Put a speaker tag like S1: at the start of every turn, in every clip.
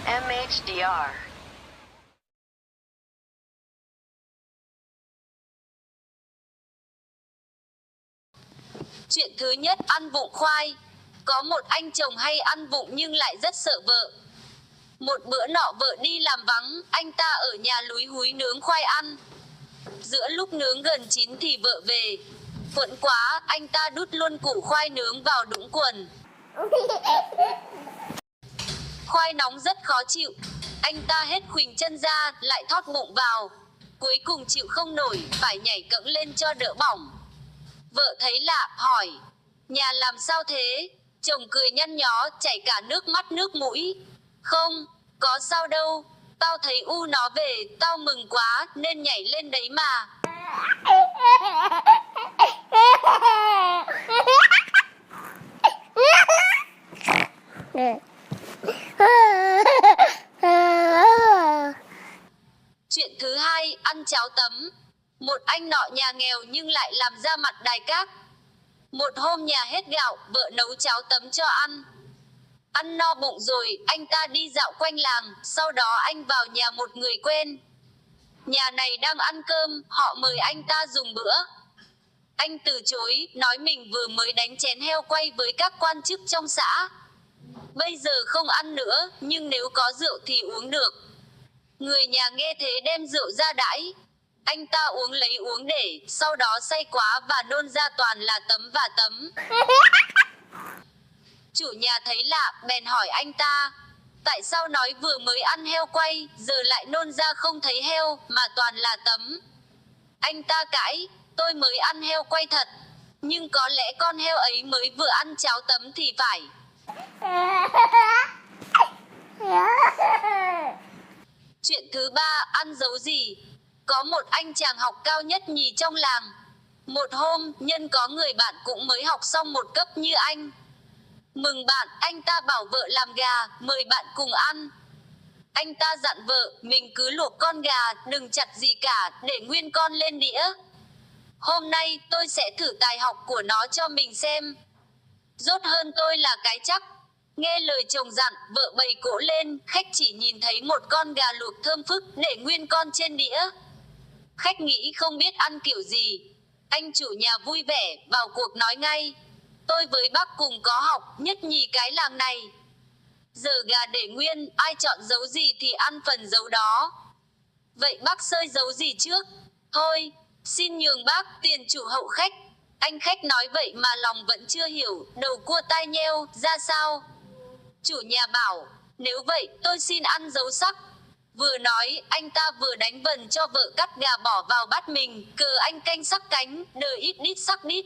S1: MHDR.
S2: Chuyện thứ nhất, ăn vụng khoai. Có một anh chồng hay ăn vụng nhưng lại rất sợ vợ. Một bữa nọ vợ đi làm vắng, anh ta ở nhà lúi húi nướng khoai ăn. Giữa lúc nướng gần chín thì vợ về. Quẫn quá, anh ta đút luôn củ khoai nướng vào đũng quần. Khoai nóng rất khó chịu. Anh ta hết khuỳnh chân ra, lại thót bụng vào. Cuối cùng chịu không nổi, phải nhảy cẫng lên cho đỡ bỏng. Vợ thấy lạ, hỏi: nhà làm sao thế? Chồng cười nhăn nhó, chảy cả nước mắt nước mũi. Không, có sao đâu. Tao thấy u nó về, tao mừng quá, nên nhảy lên đấy mà. Chuyện thứ hai, ăn cháo tấm. Một anh nọ nhà nghèo nhưng lại làm ra mặt đài các. Một hôm nhà hết gạo, vợ nấu cháo tấm cho ăn. Ăn no bụng rồi, anh ta đi dạo quanh làng, sau đó anh vào nhà một người quen. Nhà này đang ăn cơm, họ mời anh ta dùng bữa. Anh từ chối, nói mình vừa mới đánh chén heo quay với các quan chức trong xã. Bây giờ không ăn nữa, nhưng nếu có rượu thì uống được. Người nhà nghe thế đem rượu ra đãi. Anh ta uống lấy uống để, sau đó say quá và nôn ra toàn là tấm và tấm. Chủ nhà thấy lạ, bèn hỏi anh ta: tại sao nói vừa mới ăn heo quay, giờ lại nôn ra không thấy heo, mà toàn là tấm? Anh ta cãi: tôi mới ăn heo quay thật, nhưng có lẽ con heo ấy mới vừa ăn cháo tấm thì phải. Chuyện thứ ba, ăn dấu gì. Có một anh chàng học cao nhất nhì trong làng. Một hôm, nhân có người bạn cũng mới học xong một cấp như anh. Mừng bạn, anh ta bảo vợ làm gà, mời bạn cùng ăn. Anh ta dặn vợ, mình cứ luộc con gà, đừng chặt gì cả, để nguyên con lên đĩa. Hôm nay, tôi sẽ thử tài học của nó cho mình xem. Rốt hơn tôi là cái chắc. Nghe lời chồng dặn, vợ bày cỗ lên, khách chỉ nhìn thấy một con gà luộc thơm phức, để nguyên con trên đĩa. Khách nghĩ không biết ăn kiểu gì. Anh chủ nhà vui vẻ, vào cuộc nói ngay: tôi với bác cùng có học, nhất nhì cái làng này. Giờ gà để nguyên, ai chọn dấu gì thì ăn phần dấu đó. Vậy bác xơi dấu gì trước? Thôi, xin nhường bác, tiền chủ hậu khách. Anh khách nói vậy mà lòng vẫn chưa hiểu, đầu cua tai nheo, ra sao? Chủ nhà bảo: nếu vậy, tôi xin ăn dấu sắc. Vừa nói, anh ta vừa đánh vần cho vợ cắt gà bỏ vào bát mình, cờ anh canh sắc cánh, đờ ít đít sắc đít.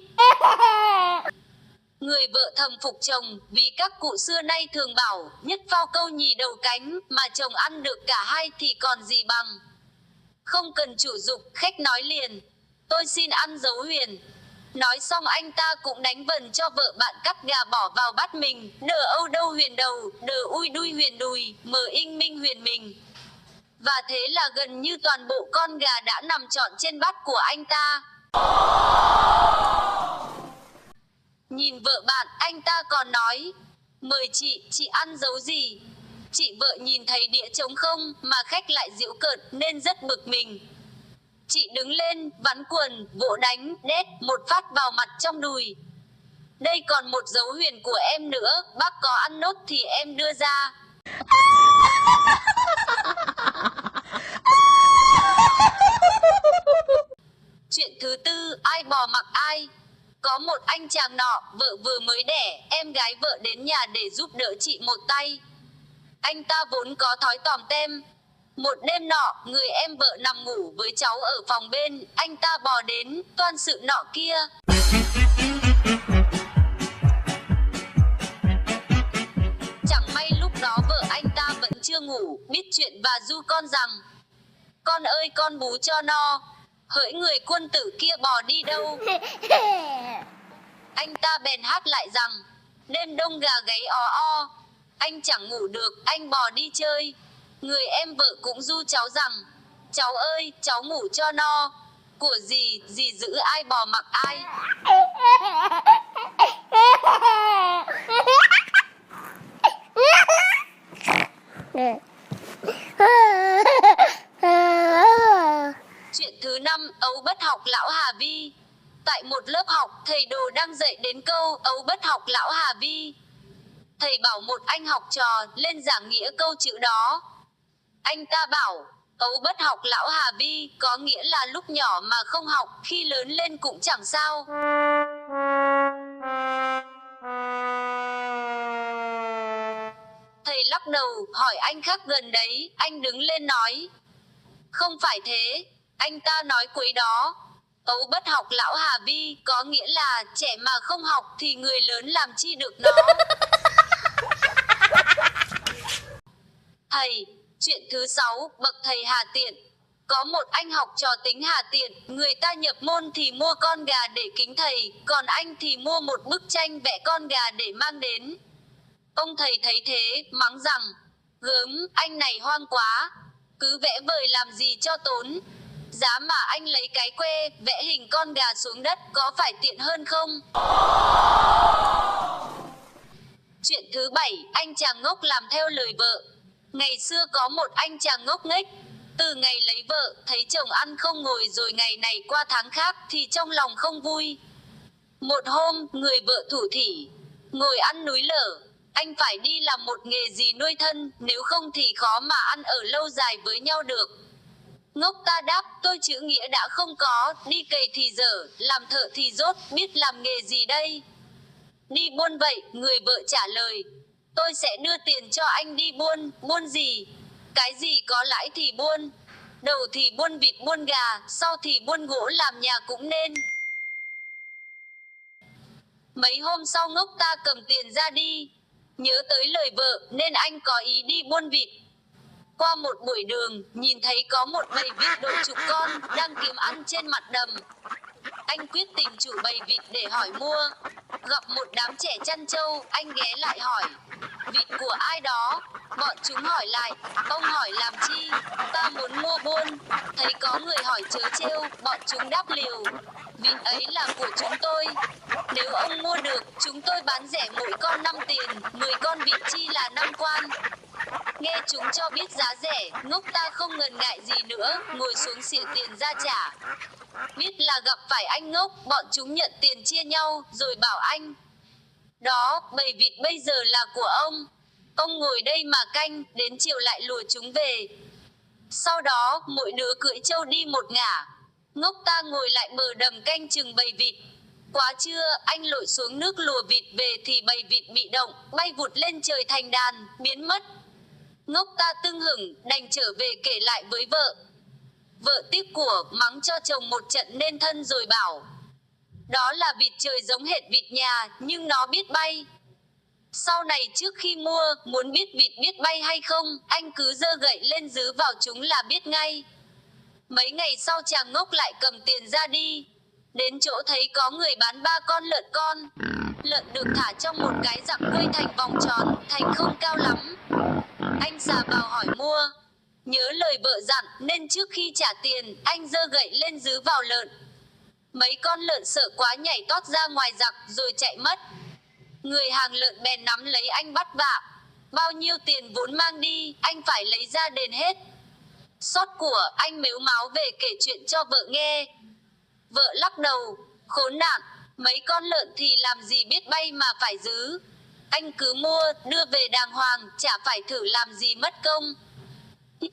S2: Người vợ thầm phục chồng, vì các cụ xưa nay thường bảo, nhất phao câu nhì đầu cánh, mà chồng ăn được cả hai thì còn gì bằng. Không cần chủ dục, khách nói liền: tôi xin ăn dấu huyền. Nói xong anh ta cũng đánh vần cho vợ bạn cắt gà bỏ vào bát mình, đờ âu đâu huyền đầu, đờ ui đuôi huyền đùi, mờ inh minh huyền mình. Và thế là gần như toàn bộ con gà đã nằm trọn trên bát của anh ta. Nhìn vợ bạn, anh ta còn nói: mời chị ăn dấu gì? Chị vợ nhìn thấy đĩa trống không, mà khách lại giễu cợt, nên rất bực mình. Chị đứng lên, vắn quần, vỗ đánh, đét, một phát vào mặt trong đùi. Đây còn một dấu huyền của em nữa, bác có ăn nốt thì em đưa ra. Chuyện thứ tư, ai bò mặc ai. Có một anh chàng nọ, vợ vừa mới đẻ, em gái vợ đến nhà để giúp đỡ chị một tay. Anh ta vốn có thói tòm tem. Một đêm nọ, người em vợ nằm ngủ với cháu ở phòng bên, anh ta bò đến, toan sự nọ kia. Chẳng may lúc đó vợ anh ta vẫn chưa ngủ, biết chuyện và ru con rằng: con ơi con bú cho no. Hỡi người quân tử kia bò đi đâu? Anh ta bèn hát lại rằng: đêm đông gà gáy ó o. Anh chẳng ngủ được, anh bò đi chơi. Người em vợ cũng ru cháu rằng: cháu ơi, cháu ngủ cho no. Của gì giữ ai bò mặc ai. Chuyện thứ 5, ấu bất học lão Hà Vi. Tại một lớp học, thầy đồ đang dạy đến câu ấu bất học lão Hà Vi. Thầy bảo một anh học trò lên giảng nghĩa câu chữ đó. Anh ta bảo, ấu bất học lão Hà Vi có nghĩa là lúc nhỏ mà không học, khi lớn lên cũng chẳng sao. Thầy lắc đầu, hỏi anh khác gần đấy, anh đứng lên nói. Không phải thế, anh ta nói cuối đó. Ấu bất học lão Hà Vi có nghĩa là trẻ mà không học thì người lớn làm chi được nó. Thầy, chuyện thứ 6, bậc thầy Hà Tiện. Có một anh học trò tính Hà Tiện, người ta nhập môn thì mua con gà để kính thầy, còn anh thì mua một bức tranh vẽ con gà để mang đến. Ông thầy thấy thế, mắng rằng, gớm, anh này hoang quá, cứ vẽ vời làm gì cho tốn. Giá mà anh lấy cái que, vẽ hình con gà xuống đất có phải tiện hơn không? Chuyện thứ 7, anh chàng ngốc làm theo lời vợ. Ngày xưa có một anh chàng ngốc nghếch. Từ ngày lấy vợ, thấy chồng ăn không ngồi rồi ngày này qua tháng khác thì trong lòng không vui. Một hôm, người vợ thủ thỉ, ngồi ăn núi lở. Anh phải đi làm một nghề gì nuôi thân, nếu không thì khó mà ăn ở lâu dài với nhau được. Ngốc ta đáp, tôi chữ nghĩa đã không có, đi cày thì dở, làm thợ thì dốt, biết làm nghề gì đây? Đi buôn vậy, người vợ trả lời. Tôi sẽ đưa tiền cho anh đi buôn, buôn gì? Cái gì có lãi thì buôn. Đầu thì buôn vịt buôn gà, sau thì buôn gỗ làm nhà cũng nên. Mấy hôm sau ngốc ta cầm tiền ra đi. Nhớ tới lời vợ nên anh có ý đi buôn vịt. Qua một buổi đường, nhìn thấy có một bầy vịt độ chục con đang kiếm ăn trên mặt đầm. Anh quyết tìm chủ bầy vịt để hỏi mua. Gặp một đám trẻ chăn trâu, anh ghé lại hỏi, vịt của ai đó? Bọn chúng hỏi lại, ông hỏi làm chi? Ta muốn mua buôn. Thấy có người hỏi trớ trêu, bọn chúng đáp liều, vịt ấy là của chúng tôi. Nếu ông mua được, chúng tôi bán rẻ mỗi con 5 tiền, 10 con vịt chi là 5 quan. Nghe chúng cho biết giá rẻ, ngốc ta không ngần ngại gì nữa, ngồi xuống xỉa tiền ra trả. Biết là gặp phải anh ngốc, bọn chúng nhận tiền chia nhau, rồi bảo anh, đó, bầy vịt bây giờ là của ông. Ông ngồi đây mà canh, đến chiều lại lùa chúng về. Sau đó, mỗi đứa cưỡi trâu đi một ngả. Ngốc ta ngồi lại bờ đầm canh chừng bầy vịt. Quá trưa, anh lội xuống nước lùa vịt về thì bầy vịt bị động, bay vụt lên trời thành đàn, biến mất. Ngốc ta tưng hửng, đành trở về kể lại với vợ. Vợ tiếc của, mắng cho chồng một trận nên thân rồi bảo, đó là vịt trời giống hệt vịt nhà, nhưng nó biết bay. Sau này trước khi mua, muốn biết vịt biết bay hay không, anh cứ giơ gậy lên dứ vào chúng là biết ngay. Mấy ngày sau chàng ngốc lại cầm tiền ra đi. Đến chỗ thấy có người bán 3 con lợn con. Lợn được thả trong một cái rặng quây thành vòng tròn, thành không cao lắm. Anh xà vào hỏi mua. Nhớ lời vợ dặn nên trước khi trả tiền, anh giơ gậy lên dứ vào lợn. Mấy con lợn sợ quá nhảy tót ra ngoài giặc rồi chạy mất. Người hàng lợn bèn nắm lấy anh bắt vạ. Bao nhiêu tiền vốn mang đi, anh phải lấy ra đền hết. Sót của, anh mếu máo về kể chuyện cho vợ nghe. Vợ lắc đầu, khốn nạn, mấy con lợn thì làm gì biết bay mà phải giữ. Anh cứ mua, đưa về đàng hoàng, chả phải thử làm gì mất công.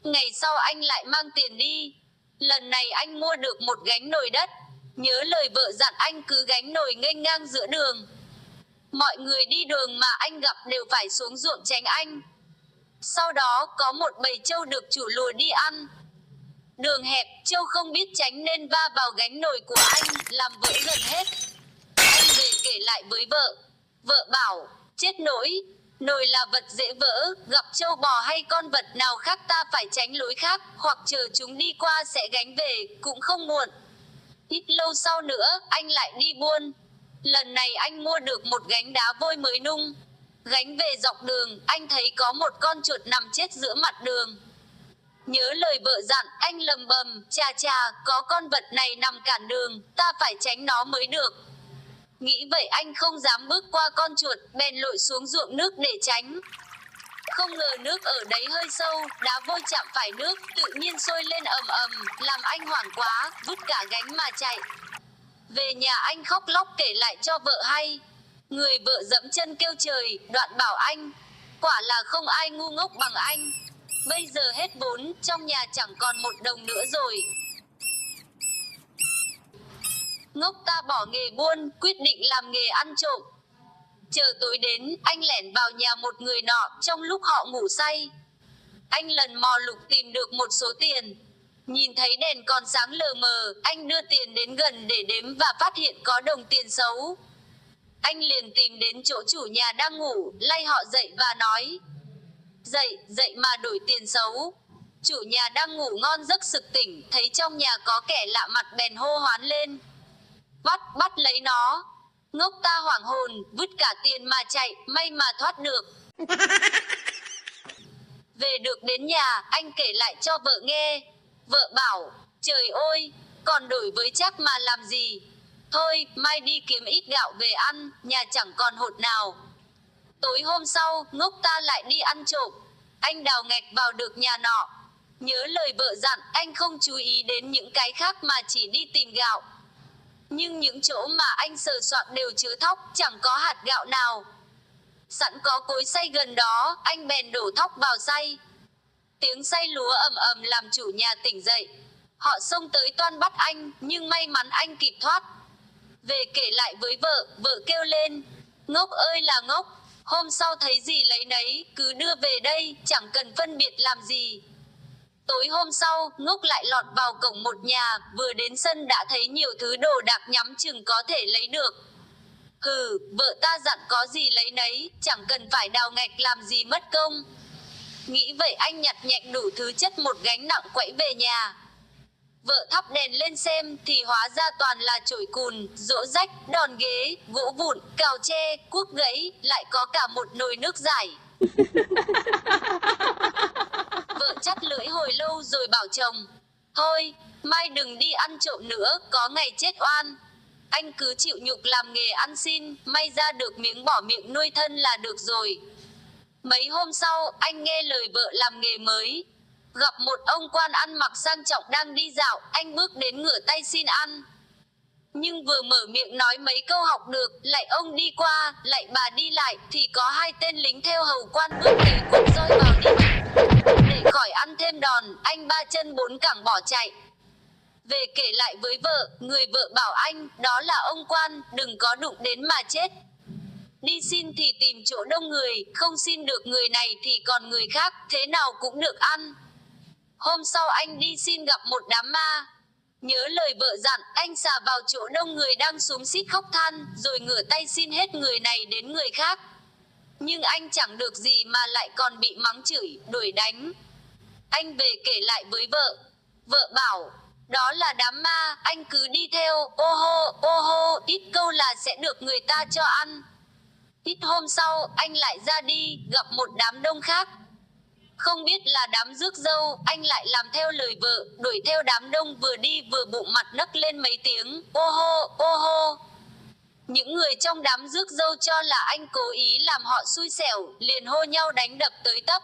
S2: Ngày sau anh lại mang tiền đi. Lần này anh mua được một gánh nồi đất. Nhớ lời vợ dặn anh cứ gánh nồi nghênh ngang giữa đường. Mọi người đi đường mà anh gặp đều phải xuống ruộng tránh anh. Sau đó có một bầy trâu được chủ lùa đi ăn. Đường hẹp, trâu không biết tránh nên va vào gánh nồi của anh, làm vỡ gần hết. Anh về kể lại với vợ. Vợ bảo, chết nỗi, nồi là vật dễ vỡ, gặp trâu bò hay con vật nào khác ta phải tránh lối khác, hoặc chờ chúng đi qua sẽ gánh về, cũng không muộn. Ít lâu sau nữa, anh lại đi buôn. Lần này anh mua được một gánh đá vôi mới nung. Gánh về dọc đường, anh thấy có một con chuột nằm chết giữa mặt đường. Nhớ lời vợ dặn, anh lầm bầm, chà, có con vật này nằm cản đường, ta phải tránh nó mới được. Nghĩ vậy anh không dám bước qua con chuột, bèn lội xuống ruộng nước để tránh. Không ngờ nước ở đấy hơi sâu, đá vôi chạm phải nước, tự nhiên sôi lên ầm ầm, làm anh hoảng quá, vứt cả gánh mà chạy. Về nhà anh khóc lóc kể lại cho vợ hay. Người vợ dẫm chân kêu trời, đoạn bảo anh, quả là không ai ngu ngốc bằng anh. Bây giờ hết vốn, trong nhà chẳng còn một đồng nữa rồi. Ngốc ta bỏ nghề buôn, quyết định làm nghề ăn trộm. Chờ tối đến, anh lẻn vào nhà một người nọ, trong lúc họ ngủ say. Anh lần mò lục tìm được một số tiền. Nhìn thấy đèn còn sáng lờ mờ, anh đưa tiền đến gần để đếm và phát hiện có đồng tiền xấu. Anh liền tìm đến chỗ chủ nhà đang ngủ, lay họ dậy và nói, dậy, dậy mà đổi tiền xấu. Chủ nhà đang ngủ ngon giấc sực tỉnh, thấy trong nhà có kẻ lạ mặt bèn hô hoán lên, bắt lấy nó. Ngốc ta hoảng hồn, vứt cả tiền mà chạy, may mà thoát được. Về được đến nhà, anh kể lại cho vợ nghe. Vợ bảo, trời ơi, còn đổi với chắc mà làm gì. Thôi, mai đi kiếm ít gạo về ăn, nhà chẳng còn hột nào. Tối hôm sau, ngốc ta lại đi ăn trộm. Anh đào ngạch vào được nhà nọ. Nhớ lời vợ dặn, anh không chú ý đến những cái khác mà chỉ đi tìm gạo. Nhưng những chỗ mà anh sờ soạng đều chứa thóc, chẳng có hạt gạo nào. Sẵn có cối xay gần đó, anh bèn đổ thóc vào xay. Tiếng xay lúa ầm ầm làm chủ nhà tỉnh dậy. Họ xông tới toan bắt anh, nhưng may mắn anh kịp thoát. Về kể lại với vợ, vợ kêu lên, ngốc ơi là ngốc, hôm sau thấy gì lấy nấy, cứ đưa về đây, chẳng cần phân biệt làm gì. Tối hôm sau, ngốc lại lọt vào cổng một nhà, vừa đến sân đã thấy nhiều thứ đồ đạc nhắm chừng có thể lấy được. Hừ, vợ ta dặn có gì lấy nấy, chẳng cần phải đào ngạch làm gì mất công. Nghĩ vậy anh nhặt nhạnh đủ thứ chất một gánh nặng quẫy về nhà. Vợ thắp đèn lên xem thì hóa ra toàn là chổi cùn, rỗ rách, đòn ghế, gỗ vụn, cào tre, cuốc gãy, lại có cả một nồi nước giải. Vợ chắt lưỡi hồi lâu rồi bảo chồng, thôi, mai đừng đi ăn trộm nữa, có ngày chết oan. Anh cứ chịu nhục làm nghề ăn xin, may ra được miếng bỏ miệng nuôi thân là được rồi. Mấy hôm sau, anh nghe lời vợ làm nghề mới. Gặp một ông quan ăn mặc sang trọng đang đi dạo, anh bước đến ngửa tay xin ăn. Nhưng vừa mở miệng nói mấy câu học được, lại ông đi qua, lại bà đi lại, thì có hai tên lính theo hầu quan bước tới quất roi vào đi. Để khỏi ăn thêm đòn, anh ba chân bốn cẳng bỏ chạy. Về kể lại với vợ, người vợ bảo anh, đó là ông quan, đừng có đụng đến mà chết. Đi xin thì tìm chỗ đông người, không xin được người này thì còn người khác, thế nào cũng được ăn. Hôm sau anh đi xin gặp một đám ma. Nhớ lời vợ dặn, anh xà vào chỗ đông người đang xúm xít khóc than, rồi ngửa tay xin hết người này đến người khác. Nhưng anh chẳng được gì mà lại còn bị mắng chửi, đuổi đánh. Anh về kể lại với vợ. Vợ bảo, đó là đám ma, anh cứ đi theo, ô hô, ít câu là sẽ được người ta cho ăn. Ít hôm sau, anh lại ra đi, gặp một đám đông khác. Không biết là đám rước dâu, anh lại làm theo lời vợ, đuổi theo đám đông vừa đi vừa bụng mặt nấc lên mấy tiếng, ô hô. Những người trong đám rước dâu cho là anh cố ý làm họ xui xẻo, liền hô nhau đánh đập tới tấp.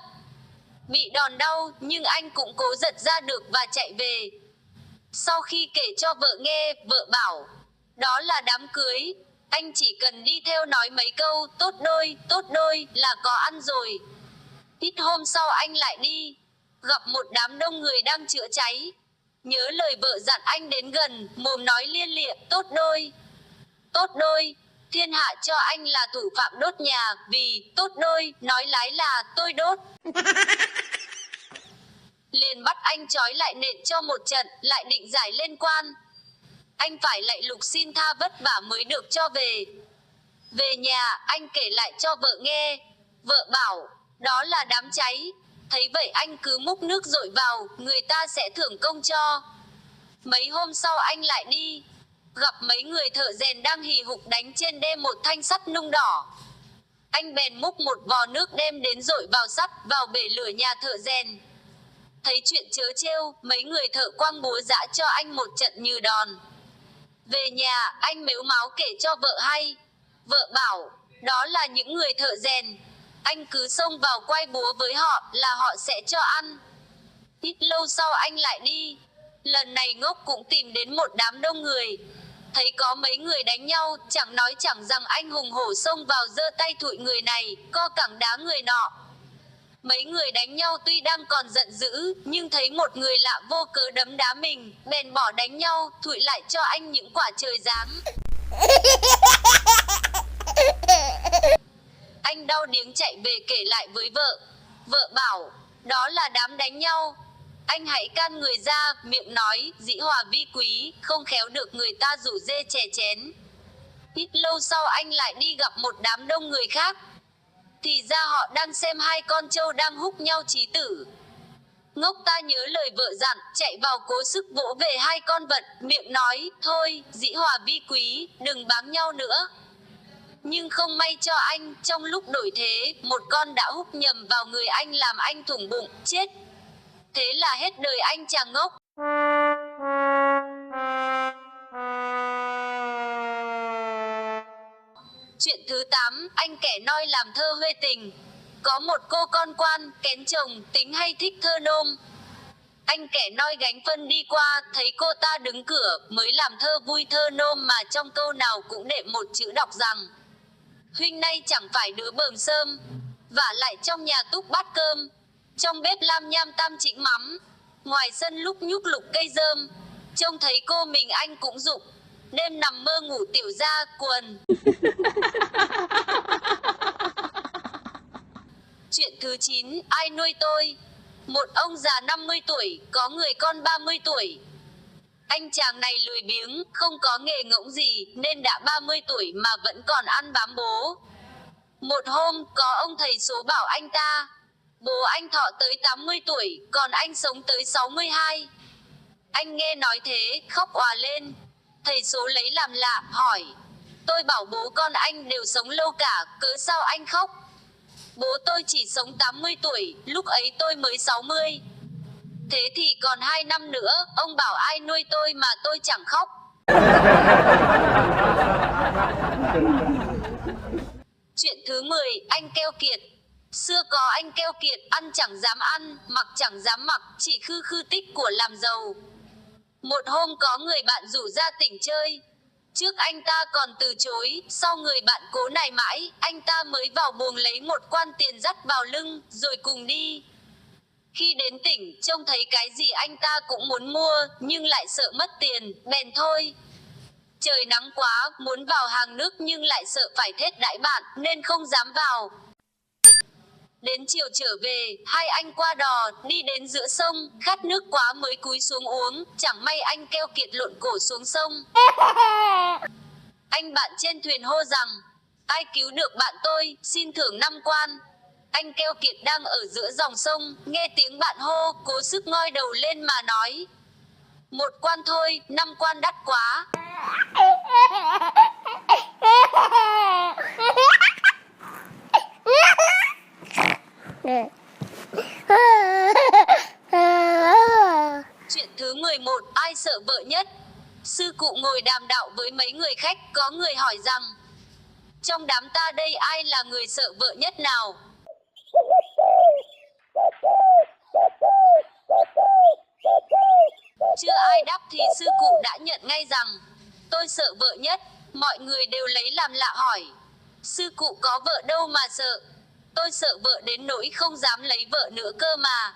S2: Bị đòn đau, nhưng anh cũng cố giật ra được và chạy về. Sau khi kể cho vợ nghe, vợ bảo, đó là đám cưới. Anh chỉ cần đi theo nói mấy câu, tốt đôi, là có ăn rồi. Ít hôm sau anh lại đi, gặp một đám đông người đang chữa cháy. Nhớ lời vợ dặn anh đến gần, mồm nói liên lịa, tốt đôi, thiên hạ cho anh là thủ phạm đốt nhà, vì, tốt đôi, nói lái là, tôi đốt. Liền bắt anh trói lại nện cho một trận, lại định giải lên quan. Anh phải lạy lục xin tha vất vả mới được cho về. Về nhà, anh kể lại cho vợ nghe. Vợ bảo, đó là đám cháy. Thấy vậy anh cứ múc nước dội vào, người ta sẽ thưởng công cho. Mấy hôm sau anh lại đi, gặp mấy người thợ rèn đang hì hục đánh trên đê một thanh sắt nung đỏ. Anh bèn múc một vò nước đem đến dội vào sắt, vào bể lửa nhà thợ rèn. Thấy chuyện trớ trêu, mấy người thợ quăng búa giã cho anh một trận như đòn. Về nhà, anh mếu máo kể cho vợ hay. Vợ bảo, đó là những người thợ rèn. Anh cứ xông vào quay búa với họ là họ sẽ cho ăn. Ít lâu sau anh lại đi. Lần này Ngốc cũng tìm đến một đám đông người. Thấy có mấy người đánh nhau, chẳng nói chẳng rằng anh hùng hổ xông vào giơ tay thụi người này, co cẳng đá người nọ. Mấy người đánh nhau tuy đang còn giận dữ, nhưng thấy một người lạ vô cớ đấm đá mình, bèn bỏ đánh nhau, thụi lại cho anh những quả trời giáng. Anh đau điếng chạy về kể lại với vợ. Vợ bảo, đó là đám đánh nhau. Anh hãy can người ra, miệng nói, dĩ hòa vi quý, không khéo được người ta rủ dê chè chén. Ít lâu sau anh lại đi gặp một đám đông người khác. Thì ra họ đang xem hai con trâu đang húc nhau chí tử. Ngốc ta nhớ lời vợ dặn, chạy vào cố sức vỗ về hai con vật, miệng nói, thôi, dĩ hòa vi quý, đừng báng nhau nữa. Nhưng không may cho anh, trong lúc đổi thế, một con đã húc nhầm vào người anh làm anh thủng bụng, chết. Thế là hết đời anh chàng Ngốc. Chuyện thứ 8, anh kẻ noi làm thơ huê tình. Có một cô con quan, kén chồng, tính hay thích thơ nôm. Anh kẻ noi gánh phân đi qua, thấy cô ta đứng cửa, mới làm thơ vui thơ nôm mà trong câu nào cũng đệm một chữ đọc rằng: huynh nay chẳng phải đứa bờm sơm, vả lại trong nhà túc bát cơm, trong bếp lam nham tam chỉnh mắm, ngoài sân lúc nhúc lục cây rơm, trông thấy cô mình anh cũng dục, đêm nằm mơ ngủ tiểu ra quần. Chuyện thứ 9, ai nuôi tôi? Một ông già 50 tuổi, có người con 30 tuổi. Anh chàng này lười biếng, không có nghề ngỗng gì, nên đã 30 tuổi mà vẫn còn ăn bám bố. Một hôm, có ông thầy số bảo anh ta, bố anh thọ tới 80 tuổi, còn anh sống tới 62. Anh nghe nói thế, khóc òa lên. Thầy số lấy làm lạ, hỏi, tôi bảo bố con anh đều sống lâu cả, cớ sao anh khóc? Bố tôi chỉ sống 80 tuổi, lúc ấy tôi mới 60. Thế thì còn 2 năm nữa, ông bảo ai nuôi tôi mà tôi chẳng khóc. Chuyện thứ 10, anh keo kiệt. Xưa có anh keo kiệt, ăn chẳng dám ăn, mặc chẳng dám mặc, chỉ khư khư tích của làm giàu. Một hôm có người bạn rủ ra tỉnh chơi. Trước anh ta còn từ chối, sau người bạn cố nài mãi, anh ta mới vào buồng lấy một quan tiền dắt vào lưng, rồi cùng đi. Khi đến tỉnh, trông thấy cái gì anh ta cũng muốn mua, nhưng lại sợ mất tiền, bèn thôi. Trời nắng quá, muốn vào hàng nước nhưng lại sợ phải thết đãi bạn, nên không dám vào. Đến chiều trở về, hai anh qua đò, đi đến giữa sông, khát nước quá mới cúi xuống uống, chẳng may anh keo kiệt lộn cổ xuống sông. Anh bạn trên thuyền hô rằng, ai cứu được bạn tôi, xin thưởng 5 quan. Anh keo kiệt đang ở giữa dòng sông, nghe tiếng bạn hô, cố sức ngoi đầu lên mà nói, 1 quan thôi, 5 quan đắt quá. Chuyện thứ 11, ai sợ vợ nhất? Sư cụ ngồi đàm đạo với mấy người khách, có người hỏi rằng, trong đám ta đây ai là người sợ vợ nhất nào? Chưa ai đáp thì sư cụ đã nhận ngay rằng, tôi sợ vợ nhất. Mọi người đều lấy làm lạ hỏi, sư cụ có vợ đâu mà sợ? Tôi sợ vợ đến nỗi không dám lấy vợ nữa cơ mà.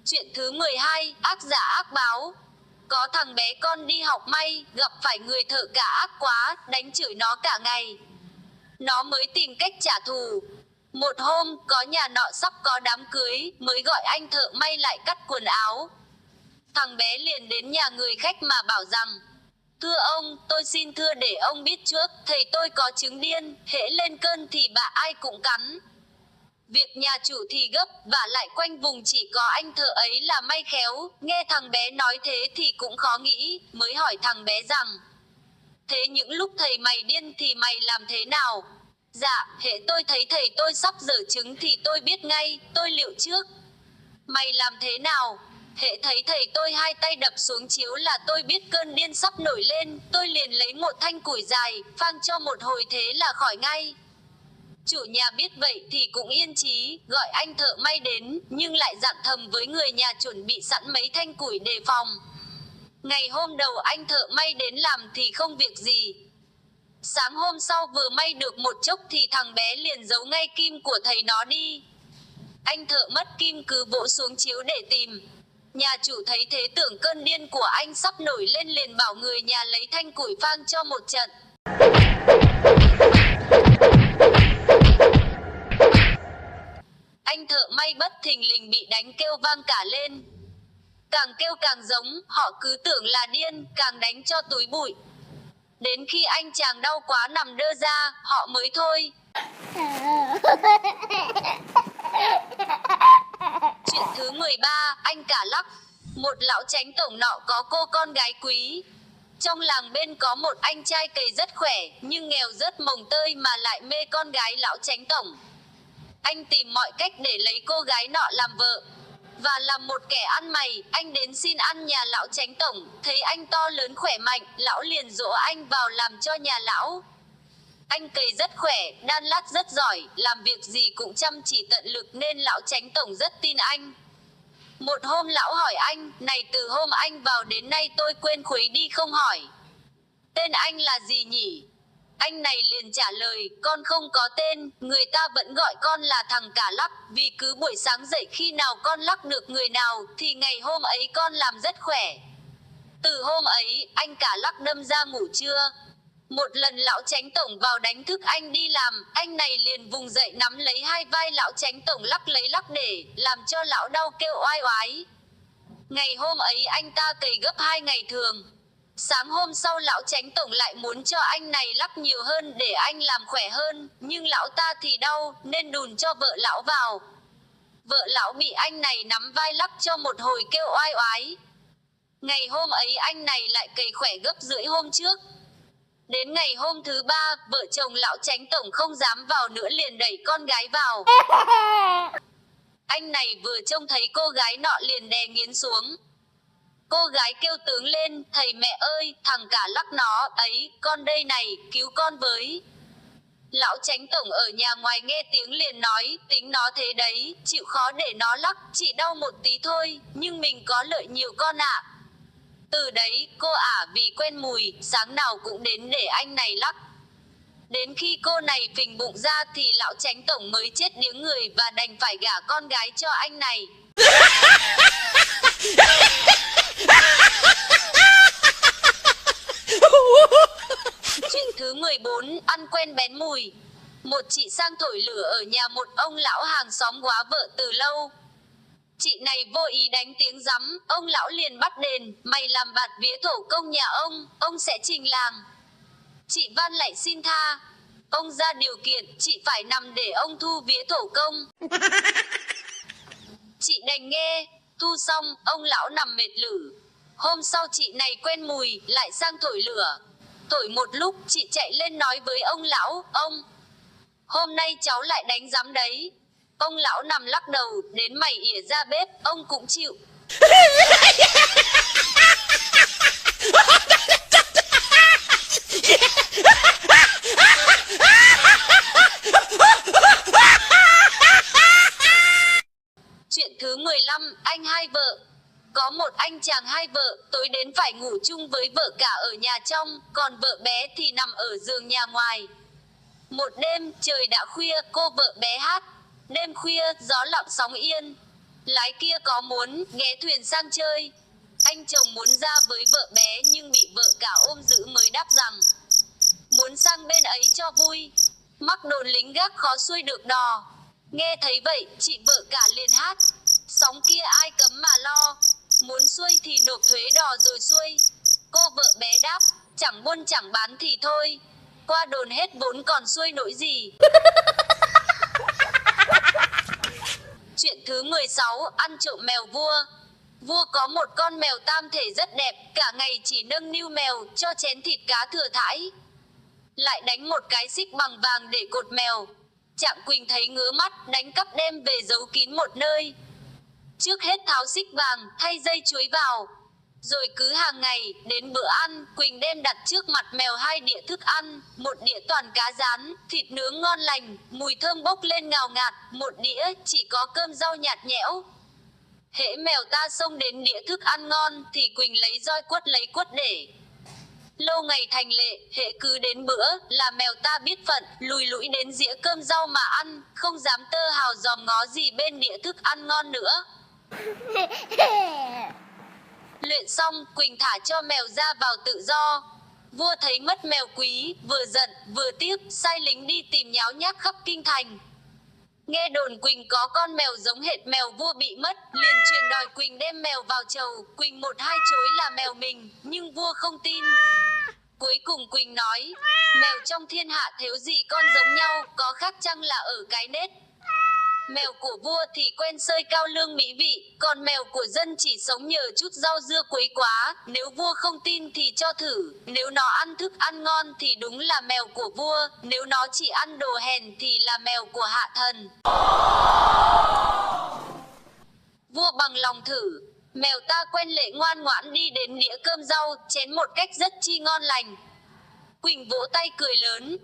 S2: Chuyện thứ 12, ác giả ác báo. Có thằng bé con đi học may, gặp phải người thợ cả ác quá, đánh chửi nó cả ngày. Nó mới tìm cách trả thù. Một hôm, có nhà nọ sắp có đám cưới, mới gọi anh thợ may lại cắt quần áo. Thằng bé liền đến nhà người khách mà bảo rằng, thưa ông, tôi xin thưa để ông biết trước, thầy tôi có chứng điên, hễ lên cơn thì bạ ai cũng cắn. Việc nhà chủ thì gấp, vả lại quanh vùng chỉ có anh thợ ấy là may khéo. Nghe thằng bé nói thế thì cũng khó nghĩ, mới hỏi thằng bé rằng, thế những lúc thầy mày điên thì mày làm thế nào? Dạ, hễ tôi thấy thầy tôi sắp dở chứng thì tôi biết ngay, tôi liệu trước. Mày làm thế nào? Hễ thấy thầy tôi hai tay đập xuống chiếu là tôi biết cơn điên sắp nổi lên, tôi liền lấy một thanh củi dài, phang cho một hồi thế là khỏi ngay. Chủ nhà biết vậy thì cũng yên chí, gọi anh thợ may đến, nhưng lại dặn thầm với người nhà chuẩn bị sẵn mấy thanh củi đề phòng. Ngày hôm đầu anh thợ may đến làm thì không việc gì. Sáng hôm sau vừa may được một chốc thì thằng bé liền giấu ngay kim của thầy nó đi. Anh thợ mất kim cứ vỗ xuống chiếu để tìm. Nhà chủ thấy thế tưởng cơn điên của anh sắp nổi lên liền bảo người nhà lấy thanh củi phang cho một trận. Anh thợ may bất thình lình bị đánh kêu vang cả lên. Càng kêu càng giống, họ cứ tưởng là điên, càng đánh cho túi bụi. Đến khi anh chàng đau quá nằm đơ ra, họ mới thôi. Chuyện thứ 13, anh cả lắc. Một lão chánh tổng nọ có cô con gái quý. Trong làng bên có một anh trai cày rất khỏe, nhưng nghèo rất mồng tơi mà lại mê con gái lão chánh tổng. Anh tìm mọi cách để lấy cô gái nọ làm vợ. Và làm một kẻ ăn mày, anh đến xin ăn nhà lão chánh tổng, thấy anh to lớn khỏe mạnh, lão liền dỗ anh vào làm cho nhà lão. Anh cày rất khỏe, đan lát rất giỏi, làm việc gì cũng chăm chỉ tận lực nên lão chánh tổng rất tin anh. Một hôm lão hỏi anh, này từ hôm anh vào đến nay tôi quên khuấy đi không hỏi. Tên anh là gì nhỉ? Anh này liền trả lời, con không có tên, người ta vẫn gọi con là thằng cả lắc, vì cứ buổi sáng dậy khi nào con lắc được người nào, thì ngày hôm ấy con làm rất khỏe. Từ hôm ấy, anh cả lắc đâm ra ngủ trưa. Một lần lão chánh tổng vào đánh thức anh đi làm, anh này liền vùng dậy nắm lấy hai vai lão chánh tổng lắc lấy lắc để, làm cho lão đau kêu oai oái. Ngày hôm ấy anh ta cày gấp 2 ngày thường. Sáng hôm sau lão chánh tổng lại muốn cho anh này lắc nhiều hơn để anh làm khỏe hơn, nhưng lão ta thì đau, nên đùn cho vợ lão vào. Vợ lão bị anh này nắm vai lắc cho một hồi kêu oai oái. Ngày hôm ấy anh này lại cày khỏe gấp rưỡi hôm trước. Đến ngày hôm thứ 3, vợ chồng lão chánh tổng không dám vào nữa liền đẩy con gái vào. Anh này vừa trông thấy cô gái nọ liền đè nghiến xuống. Cô gái kêu tướng lên, thầy mẹ ơi, thằng cả lắc nó, ấy, con đây này, cứu con với. Lão chánh tổng ở nhà ngoài nghe tiếng liền nói, tính nó thế đấy, chịu khó để nó lắc, chỉ đau một tí thôi, nhưng mình có lợi nhiều con ạ. Từ đấy, cô ả vì quen mùi, sáng nào cũng đến để anh này lắc. Đến khi cô này phình bụng ra thì lão chánh tổng mới chết điếng người và đành phải gả con gái cho anh này. Chuyện thứ 14, ăn quen bén mùi. Một chị sang thổi lửa ở nhà một ông lão hàng xóm góa vợ từ lâu. Chị này vô ý đánh tiếng rắm, ông lão liền bắt đền, mày làm bạt vía thổ công nhà ông sẽ trình làng. Chị van lại xin tha. Ông ra điều kiện, chị phải nằm để ông thu vía thổ công. Chị đành nghe, thu xong, ông lão nằm mệt lử. Hôm sau chị này quen mùi, lại sang thổi lửa. Thổi một lúc, chị chạy lên nói với ông lão, ông, hôm nay cháu lại đánh rắm đấy. Ông lão nằm lắc đầu, đến mày ỉa ra bếp, ông cũng chịu. Chuyện thứ 15, anh hai vợ. Có một anh chàng hai vợ, tối đến phải ngủ chung với vợ cả ở nhà trong, còn vợ bé thì nằm ở giường nhà ngoài. Một đêm, trời đã khuya, cô vợ bé hát. Đêm khuya, gió lặng sóng yên. Lái kia có muốn, ghé thuyền sang chơi. Anh chồng muốn ra với vợ bé nhưng bị vợ cả ôm giữ mới đáp rằng muốn sang bên ấy cho vui. Mắc đồn lính gác khó xuôi được đò. Nghe thấy vậy, chị vợ cả liền hát. Sóng kia ai cấm mà lo. Muốn xuôi thì nộp thuế đò rồi xuôi. Cô vợ bé đáp, chẳng buôn chẳng bán thì thôi. Qua đồn hết vốn còn xuôi nỗi gì. Chuyện thứ 16, ăn trộm mèo vua. Vua có một con mèo tam thể rất đẹp, cả ngày chỉ nâng niu mèo, cho chén thịt cá thừa thãi. Lại đánh một cái xích bằng vàng để cột mèo. Trạng Quỳnh thấy ngứa mắt, đánh cắp đem về giấu kín một nơi. Trước hết tháo xích vàng, thay dây chuối vào. Rồi cứ hàng ngày, đến bữa ăn, Quỳnh đem đặt trước mặt mèo 2 đĩa thức ăn, một đĩa toàn cá rán, thịt nướng ngon lành, mùi thơm bốc lên ngào ngạt, một đĩa chỉ có cơm rau nhạt nhẽo. Hễ mèo ta xông đến đĩa thức ăn ngon thì Quỳnh lấy roi quất để. Lâu ngày thành lệ, hễ cứ đến bữa là mèo ta biết phận, lùi lũi đến dĩa cơm rau mà ăn, không dám tơ hào dòm ngó gì bên đĩa thức ăn ngon nữa. Luyện xong, Quỳnh thả cho mèo ra vào tự do. Vua thấy mất mèo quý, vừa giận, vừa tiếc, sai lính đi tìm nháo nhác khắp kinh thành. Nghe đồn Quỳnh có con mèo giống hệt mèo vua bị mất, liền truyền đòi Quỳnh đem mèo vào chầu. Quỳnh một hai chối là mèo mình, nhưng vua không tin. Cuối cùng Quỳnh nói, mèo trong thiên hạ thiếu gì con giống nhau, có khác chăng là ở cái nết. Mèo của vua thì quen xơi cao lương mỹ vị, còn mèo của dân chỉ sống nhờ chút rau dưa quấy quá. Nếu vua không tin thì cho thử, nếu nó ăn thức ăn ngon thì đúng là mèo của vua, nếu nó chỉ ăn đồ hèn thì là mèo của hạ thần. Vua bằng lòng thử, mèo ta quen lệ ngoan ngoãn đi đến đĩa cơm rau, chén một cách rất chi ngon lành. Quỳnh vỗ tay cười lớn,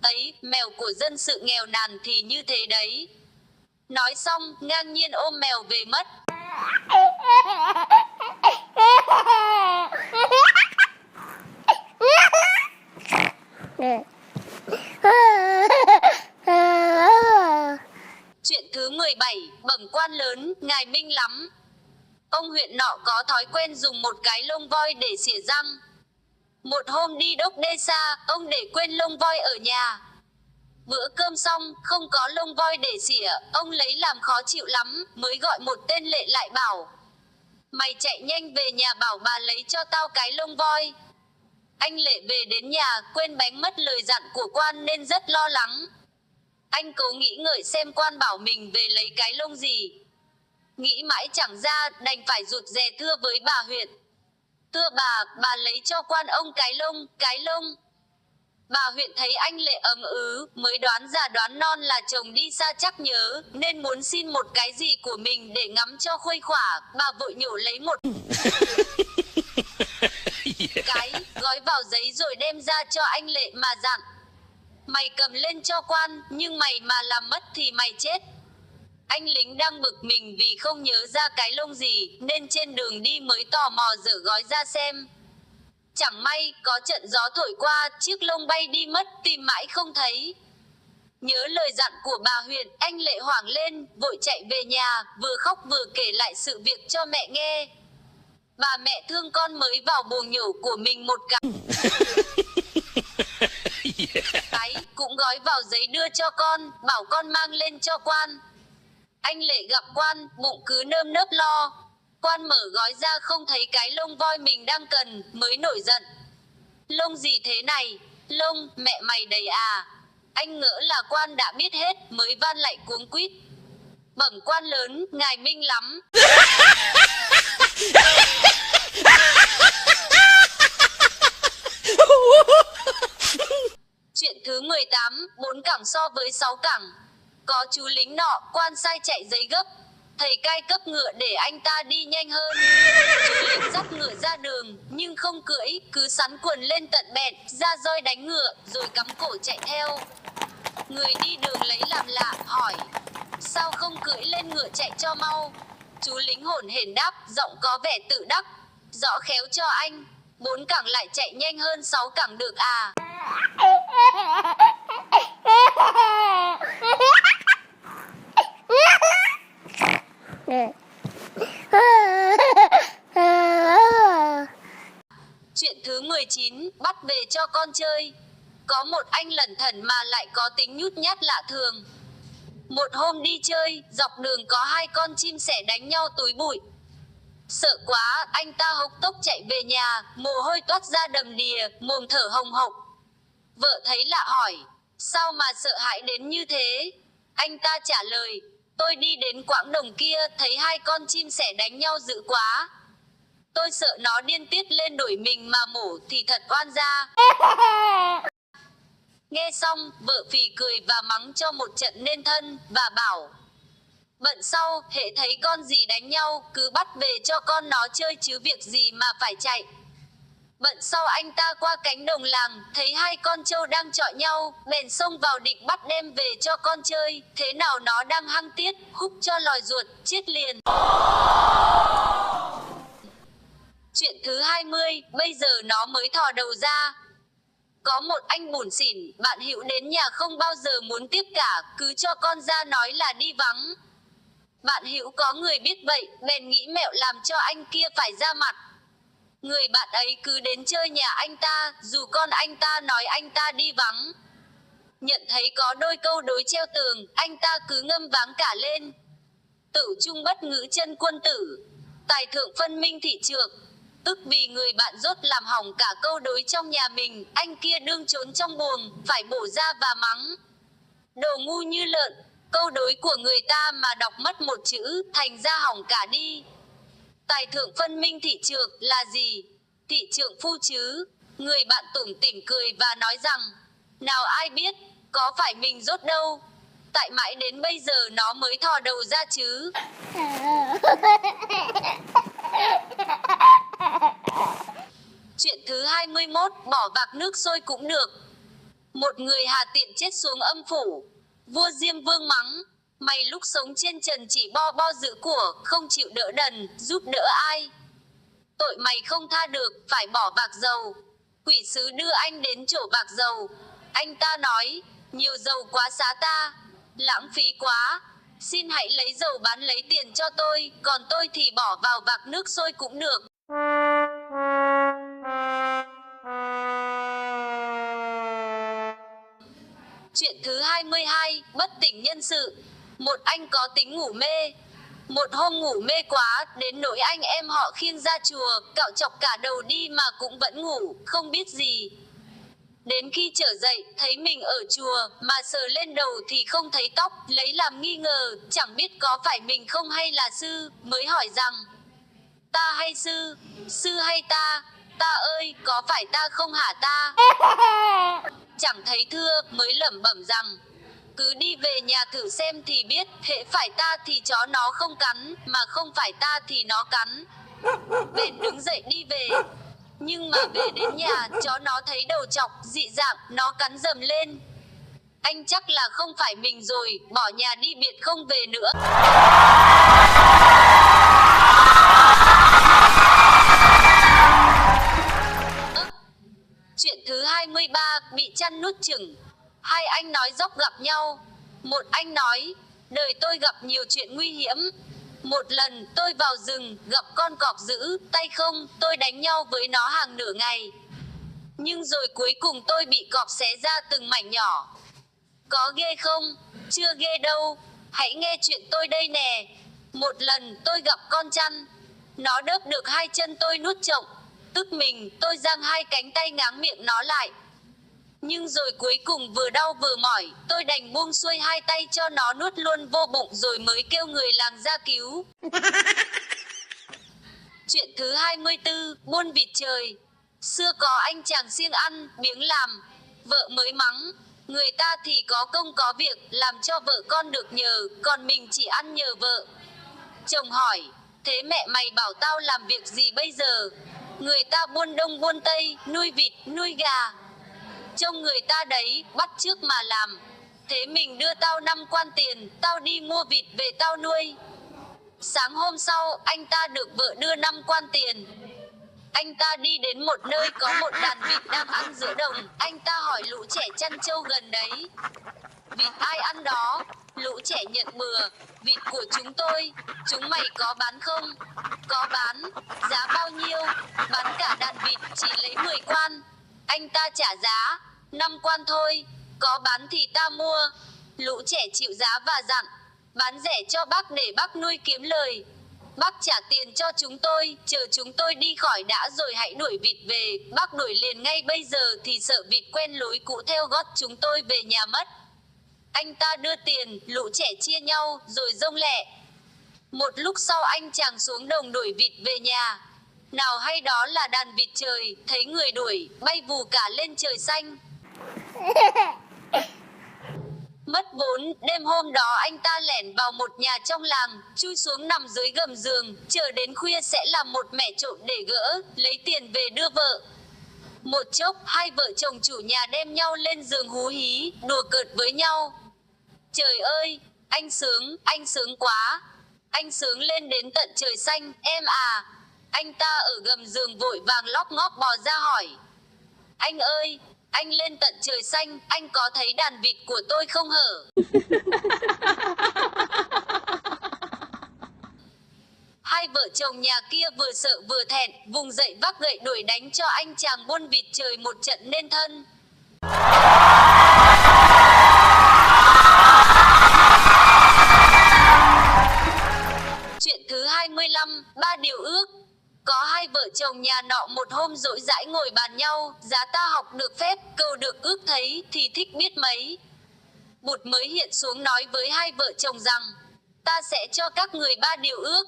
S2: ấy, mèo của dân sự nghèo nàn thì như thế đấy. Nói xong, ngang nhiên ôm mèo về mất. Chuyện thứ 17, bẩm quan lớn, ngài minh lắm. Ông huyện nọ có thói quen dùng một cái lông voi để xỉa răng. Một hôm đi đốc đê xa, ông để quên lông voi ở nhà. Bữa cơm xong, không có lông voi để xỉa, ông lấy làm khó chịu lắm, mới gọi một tên lệ lại bảo. Mày chạy nhanh về nhà bảo bà lấy cho tao cái lông voi. Anh lệ về đến nhà, quên bánh mất lời dặn của quan nên rất lo lắng. Anh cố nghĩ ngợi xem quan bảo mình về lấy cái lông gì. Nghĩ mãi chẳng ra, đành phải rụt rè thưa với bà huyện. Thưa bà lấy cho quan ông cái lông. Bà huyện thấy anh lệ ấm mới đoán già đoán non là chồng đi xa chắc nhớ, nên muốn xin một cái gì của mình để ngắm cho khuây khỏa. Bà vội nhổ lấy một cái, gói vào giấy rồi đem ra cho anh lệ mà dặn. Mày cầm lên cho quan, nhưng mày mà làm mất thì mày chết. Anh lính đang bực mình vì không nhớ ra cái lông gì, nên trên đường đi mới tò mò dở gói ra xem. Chẳng may, có trận gió thổi qua, chiếc lông bay đi mất, tìm mãi không thấy. Nhớ lời dặn của bà huyện, anh lệ hoảng lên, vội chạy về nhà, vừa khóc vừa kể lại sự việc cho mẹ nghe. Bà mẹ thương con mới vào buồng nhổ của mình một cái, cũng gói vào giấy đưa cho con, bảo con mang lên cho quan. Anh lệ gặp quan, bụng cứ nơm nớp lo. Quan mở gói ra không thấy cái lông voi mình đang cần, mới nổi giận. Lông gì thế này? Lông, mẹ mày đấy à? Anh ngỡ là quan đã biết hết, mới van lại cuống quýt. Bẩm quan lớn, ngài minh lắm. Chuyện thứ 18, 4 cẳng so với 6 cẳng. Có chú lính nọ, quan sai chạy giấy gấp. Thầy cai cấp ngựa để anh ta đi nhanh hơn. Chú lính dắt ngựa ra đường, nhưng không cưỡi, cứ sắn quần lên tận bẹt, ra roi đánh ngựa, rồi cắm cổ chạy theo. Người đi đường lấy làm lạ, hỏi, sao không cưỡi lên ngựa chạy cho mau? Chú lính hổn hển đáp, giọng có vẻ tự đắc, rõ khéo cho anh, 4 cẳng lại chạy nhanh hơn 6 cẳng được à? Chuyện thứ 19, bắt về cho con chơi. Có một anh lẩn thẩn mà lại có tính nhút nhát lạ thường. Một hôm đi chơi, dọc đường có 2 con chim sẻ đánh nhau túi bụi. Sợ quá, anh ta hộc tốc chạy về nhà, mồ hôi toát ra đầm đìa, mồm thở hồng hộc. Vợ thấy lạ hỏi, sao mà sợ hãi đến như thế? Anh ta trả lời, tôi đi đến quãng đồng kia, thấy 2 con chim sẻ đánh nhau dữ quá. Tôi sợ nó điên tiết lên đuổi mình mà mổ thì thật oan gia. Nghe xong, vợ phì cười và mắng cho một trận nên thân, và bảo, Bận sau, hễ thấy con gì đánh nhau, cứ bắt về cho con nó chơi chứ việc gì mà phải chạy. Bận sau anh ta qua cánh đồng làng, thấy hai con trâu đang chọi nhau, bèn xông vào định bắt đem về cho con chơi, thế nào nó đang hăng tiết, húc cho lòi ruột, chết liền. Chuyện thứ 20, bây giờ nó mới thò đầu ra. Có một anh bủn xỉn, bạn hữu đến nhà không bao giờ muốn tiếp cả, cứ cho con ra nói là đi vắng. Bạn hữu có người biết vậy, bèn nghĩ mẹo làm cho anh kia phải ra mặt. Người bạn ấy cứ đến chơi nhà anh ta, dù con anh ta nói anh ta đi vắng. Nhận thấy có đôi câu đối treo tường, anh ta cứ ngâm váng cả lên. Tử trung bất ngữ chân quân tử, tài thượng phân minh thị trược. Tức vì người bạn rốt làm hỏng cả câu đối trong nhà mình, anh kia đương trốn trong buồng, phải bổ ra và mắng. Đồ ngu như lợn, câu đối của người ta mà đọc mất một chữ, thành ra hỏng cả đi. Tài thượng phân minh thị trược là gì? Thị trượng phu chứ. Người bạn tủm tỉm cười và nói rằng, nào ai biết, có phải mình rốt đâu. Tại mãi đến bây giờ nó mới thò đầu ra chứ. Chuyện thứ 21, bỏ vạc nước sôi cũng được. Một người hà tiện chết xuống âm phủ. Vua Diêm Vương mắng, mày lúc sống trên trần chỉ bo bo giữ của, không chịu đỡ đần, giúp đỡ ai. Tội mày không tha được, phải bỏ vạc dầu. Quỷ sứ đưa anh đến chỗ vạc dầu. Anh ta nói, nhiều dầu quá xá ta, lãng phí quá. Xin hãy lấy dầu bán lấy tiền cho tôi, còn tôi thì bỏ vào vạc nước sôi cũng được. Chuyện thứ 22, bất tỉnh nhân sự. Một anh có tính ngủ mê. Một hôm ngủ mê quá, đến nỗi anh em họ khiêng ra chùa, cạo chọc cả đầu đi mà cũng vẫn ngủ, không biết gì. Đến khi trở dậy, thấy mình ở chùa, mà sờ lên đầu thì không thấy tóc, lấy làm nghi ngờ, chẳng biết có phải mình không hay là sư, mới hỏi rằng, ta hay sư, sư hay ta, ta ơi, có phải ta không hả ta? Chẳng thấy thưa, mới lẩm bẩm rằng, cứ đi về nhà thử xem thì biết, hễ phải ta thì chó nó không cắn, mà không phải ta thì nó cắn. Bèn đứng dậy đi về. Nhưng mà về đến nhà, chó nó thấy đầu chọc, dị dạng, nó cắn rầm lên. Anh chắc là không phải mình rồi, bỏ nhà đi biệt không về nữa. Chuyện thứ 23, bị chăn nuốt chửng. Hai anh nói dốc gặp nhau. Một anh nói, đời tôi gặp nhiều chuyện nguy hiểm. Một lần tôi vào rừng, gặp con cọp dữ, tay không, tôi đánh nhau với nó hàng nửa ngày. Nhưng rồi cuối cùng tôi bị cọp xé ra từng mảnh nhỏ. Có ghê không? Chưa ghê đâu. Hãy nghe chuyện tôi đây nè. Một lần tôi gặp con chăn. Nó đớp được hai chân tôi nuốt chộng. Tức mình, tôi giang hai cánh tay ngáng miệng nó lại. Nhưng rồi cuối cùng vừa đau vừa mỏi, tôi đành buông xuôi hai tay cho nó nuốt luôn vô bụng rồi mới kêu người làng ra cứu. Chuyện thứ 24, buôn vịt trời. Xưa có anh chàng siêng ăn, biếng làm. Vợ mới mắng, người ta thì có công có việc, làm cho vợ con được nhờ, còn mình chỉ ăn nhờ vợ. Chồng hỏi, thế mẹ mày bảo tao làm việc gì bây giờ? Người ta buôn đông buôn tây, nuôi vịt, nuôi gà. Trông người ta đấy, bắt chước mà làm. Thế mình đưa tao 5 quan tiền, tao đi mua vịt về tao nuôi. Sáng hôm sau, anh ta được vợ đưa 5 quan tiền. Anh ta đi đến một nơi có một đàn vịt đang ăn giữa đồng. Anh ta hỏi lũ trẻ chăn trâu gần đấy, vịt ai ăn đó? Lũ trẻ nhận bừa, vịt của chúng tôi. Chúng mày có bán không? Có bán. Giá bao nhiêu? Bán cả đàn vịt, chỉ lấy 10 quan. Anh ta trả giá 5 quan thôi. Có bán thì ta mua. Lũ trẻ chịu giá và dặn, bán rẻ cho bác để bác nuôi kiếm lời. Bác trả tiền cho chúng tôi, chờ chúng tôi đi khỏi đã rồi hãy đuổi vịt về. Bác đuổi liền ngay bây giờ thì sợ vịt quen lối cũ theo gót chúng tôi về nhà mất. Anh ta đưa tiền, lũ trẻ chia nhau, rồi rông lẹ. Một lúc sau anh chàng xuống đồng đuổi vịt về nhà. Nào hay đó là đàn vịt trời, thấy người đuổi, bay vù cả lên trời xanh. mất vốn, đêm hôm đó anh ta lẻn vào một nhà trong làng, chui xuống nằm dưới gầm giường, chờ đến khuya sẽ làm một mẻ trộm để gỡ, lấy tiền về đưa vợ. Một chốc, hai vợ chồng chủ nhà đem nhau lên giường hú hí, đùa cợt với nhau. Trời ơi, anh sướng quá. Anh sướng lên đến tận trời xanh, em à. Anh ta ở gầm giường vội vàng lóp ngóp bò ra hỏi. Anh ơi, anh lên tận trời xanh, anh có thấy đàn vịt của tôi không hở? Hai vợ chồng nhà kia vừa sợ vừa thẹn, vùng dậy vác gậy đuổi đánh cho anh chàng buôn vịt trời một trận nên thân. Chuyện thứ 25, ba điều ước. Có hai vợ chồng nhà nọ một hôm rỗi rãi ngồi bàn nhau, giá ta học được phép, cầu được ước thấy, thì thích biết mấy. Bụt mới hiện xuống nói với hai vợ chồng rằng, ta sẽ cho các người ba điều ước.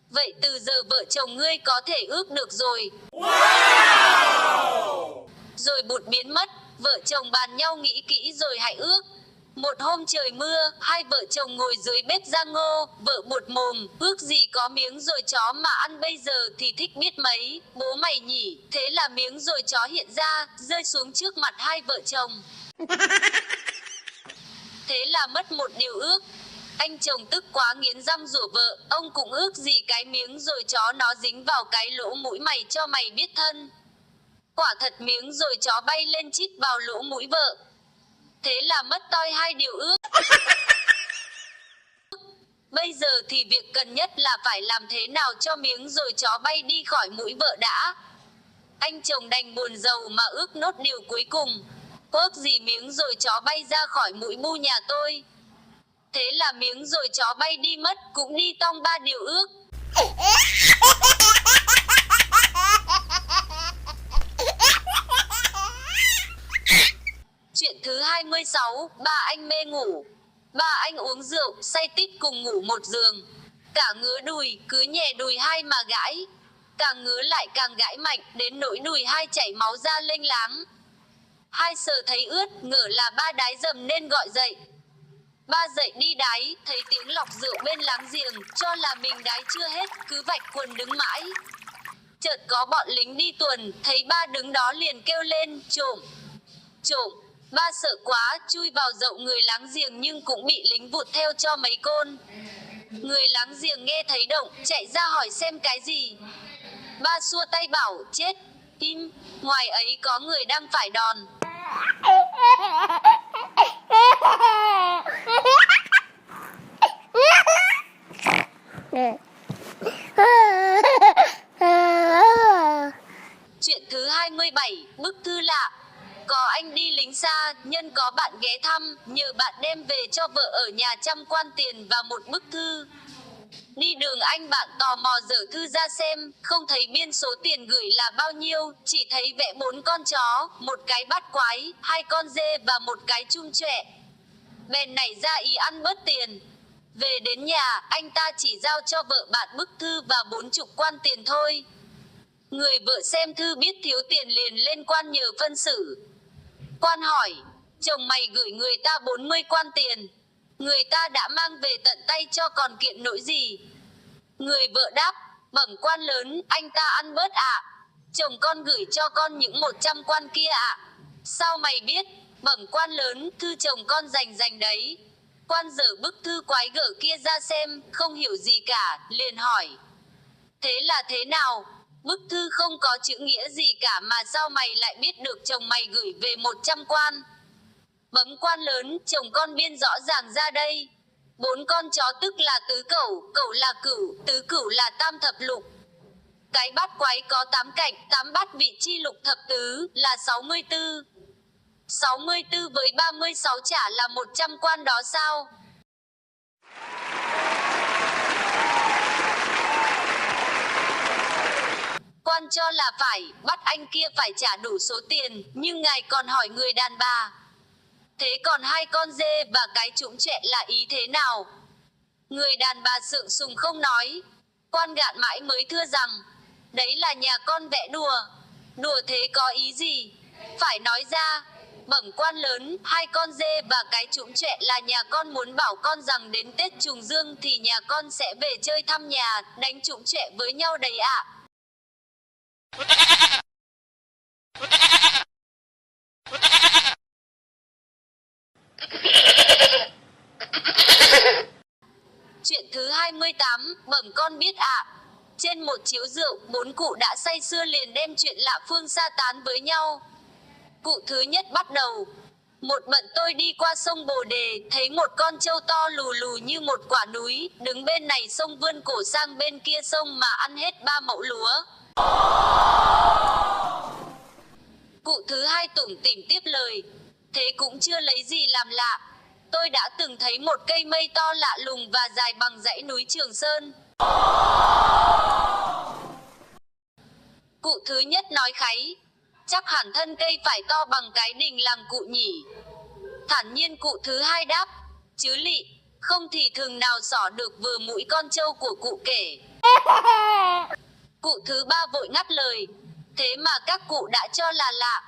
S2: Vậy từ giờ vợ chồng ngươi có thể ước được rồi. Wow! Rồi Bụt biến mất, vợ chồng bàn nhau nghĩ kỹ rồi hãy ước. Một hôm trời mưa, hai vợ chồng ngồi dưới bếp rang ngô, vợ buột mồm, ước gì có miếng dồi chó mà ăn bây giờ thì thích biết mấy, bố mày nhỉ. Thế là miếng dồi chó hiện ra, rơi xuống trước mặt hai vợ chồng. Thế là mất một điều ước. Anh chồng tức quá nghiến răng rủa vợ, ông cũng ước gì cái miếng dồi chó nó dính vào cái lỗ mũi mày cho mày biết thân. Quả thật miếng dồi chó bay lên chít vào lỗ mũi vợ. Thế là mất toi hai điều ước. Bây giờ thì việc cần nhất là phải làm thế nào cho miếng dồi chó bay đi khỏi mũi vợ đã. Anh chồng đành buồn rầu mà ước nốt điều cuối cùng. Ước gì miếng dồi chó bay ra khỏi mũi bu nhà tôi. Thế là miếng dồi chó bay đi mất, cũng đi tong ba điều ước. Chuyện thứ 26, ba anh mê ngủ. Ba anh uống rượu, say tít cùng ngủ một giường. Cả ngứa đùi, cứ nhẹ đùi hai mà gãi. Càng ngứa lại càng gãi mạnh, đến nỗi đùi hai chảy máu ra lênh láng. Hai sờ thấy ướt, ngỡ là ba đái dầm nên gọi dậy. Ba dậy đi đái, thấy tiếng lọc rượu bên láng giềng, cho là mình đái chưa hết, cứ vạch quần đứng mãi. Chợt có bọn lính đi tuần, thấy ba đứng đó liền kêu lên, trộm, trộm. Ba sợ quá, chui vào dậu người láng giềng nhưng cũng bị lính vụt theo cho mấy côn. Người láng giềng nghe thấy động, chạy ra hỏi xem cái gì. Ba xua tay bảo, chết, im, ngoài ấy có người đang phải đòn. Chuyện thứ 27, bức thư lạ. Có anh đi lính xa, nhân có bạn ghé thăm, nhờ bạn đem về cho vợ ở nhà chăm quan tiền và một bức thư. Đi đường anh bạn tò mò dở thư ra xem, không thấy biên số tiền gửi là bao nhiêu, chỉ thấy vẽ 4 con chó, một cái bát quái, 2 con dê và một cái chum chọe. Bèn nảy ra ý ăn bớt tiền. Về đến nhà, anh ta chỉ giao cho vợ bạn bức thư và 40 quan tiền thôi. Người vợ xem thư biết thiếu tiền liền lên quan nhờ phân xử. Quan hỏi, chồng mày gửi người ta 40 quan tiền. Người ta đã mang về tận tay cho còn kiện nỗi gì? Người vợ đáp, bẩm quan lớn, anh ta ăn bớt ạ. Chồng con gửi cho con những 100 quan kia ạ. Sao mày biết? Bẩm quan lớn, thư chồng con dành đấy. Quan dở bức thư quái gở kia ra xem, không hiểu gì cả, liền hỏi. Thế là thế nào? Bức thư không có chữ nghĩa gì cả mà sao mày lại biết được chồng mày gửi về 100 quan? Bấm quan lớn, chồng con biên rõ ràng ra đây. 4 con chó tức là tứ cẩu, cẩu là cửu, tứ cửu là tam thập lục. Cái bát quái có 8 cạnh, 8 bát vị chi lục thập tứ là 64. 64 với 36 chả là 100 quan đó sao? Quan cho là phải, bắt anh kia phải trả đủ số tiền, nhưng ngài còn hỏi người đàn bà. Thế còn 2 con dê và cái trũng trẹ là ý thế nào? Người đàn bà sượng sùng không nói. Quan gạn mãi mới thưa rằng, đấy là nhà con vẽ đùa. Đùa thế có ý gì? Phải nói ra. Bẩm quan lớn, 2 con dê và cái trũng trẹ là nhà con muốn bảo con rằng đến Tết trùng dương thì nhà con sẽ về chơi thăm nhà, đánh trũng trẹ với nhau đấy ạ. Chuyện thứ 28, bẩm con biết ạ. Trên một chiếu rượu, 4 cụ đã say sưa liền đem chuyện lạ phương xa tán với nhau. Cụ thứ nhất bắt đầu. Một bận tôi đi qua sông Bồ Đề, thấy một con trâu to lù lù như một quả núi, đứng bên này sông vươn cổ sang bên kia sông mà ăn hết 3 mẫu lúa. Cụ thứ hai tủm tỉm tiếp lời. Thế cũng chưa lấy gì làm lạ. Tôi đã từng thấy một cây mây to lạ lùng và dài bằng dãy núi Trường Sơn. Cụ thứ nhất nói kháy. Chắc hẳn thân cây phải to bằng cái đình làng cụ nhỉ. Thản nhiên cụ thứ hai đáp. Chứ lị, không thì thường nào xỏ được vừa mũi con trâu của cụ kể. Cụ thứ ba vội ngắt lời. Thế mà các cụ đã cho là lạ.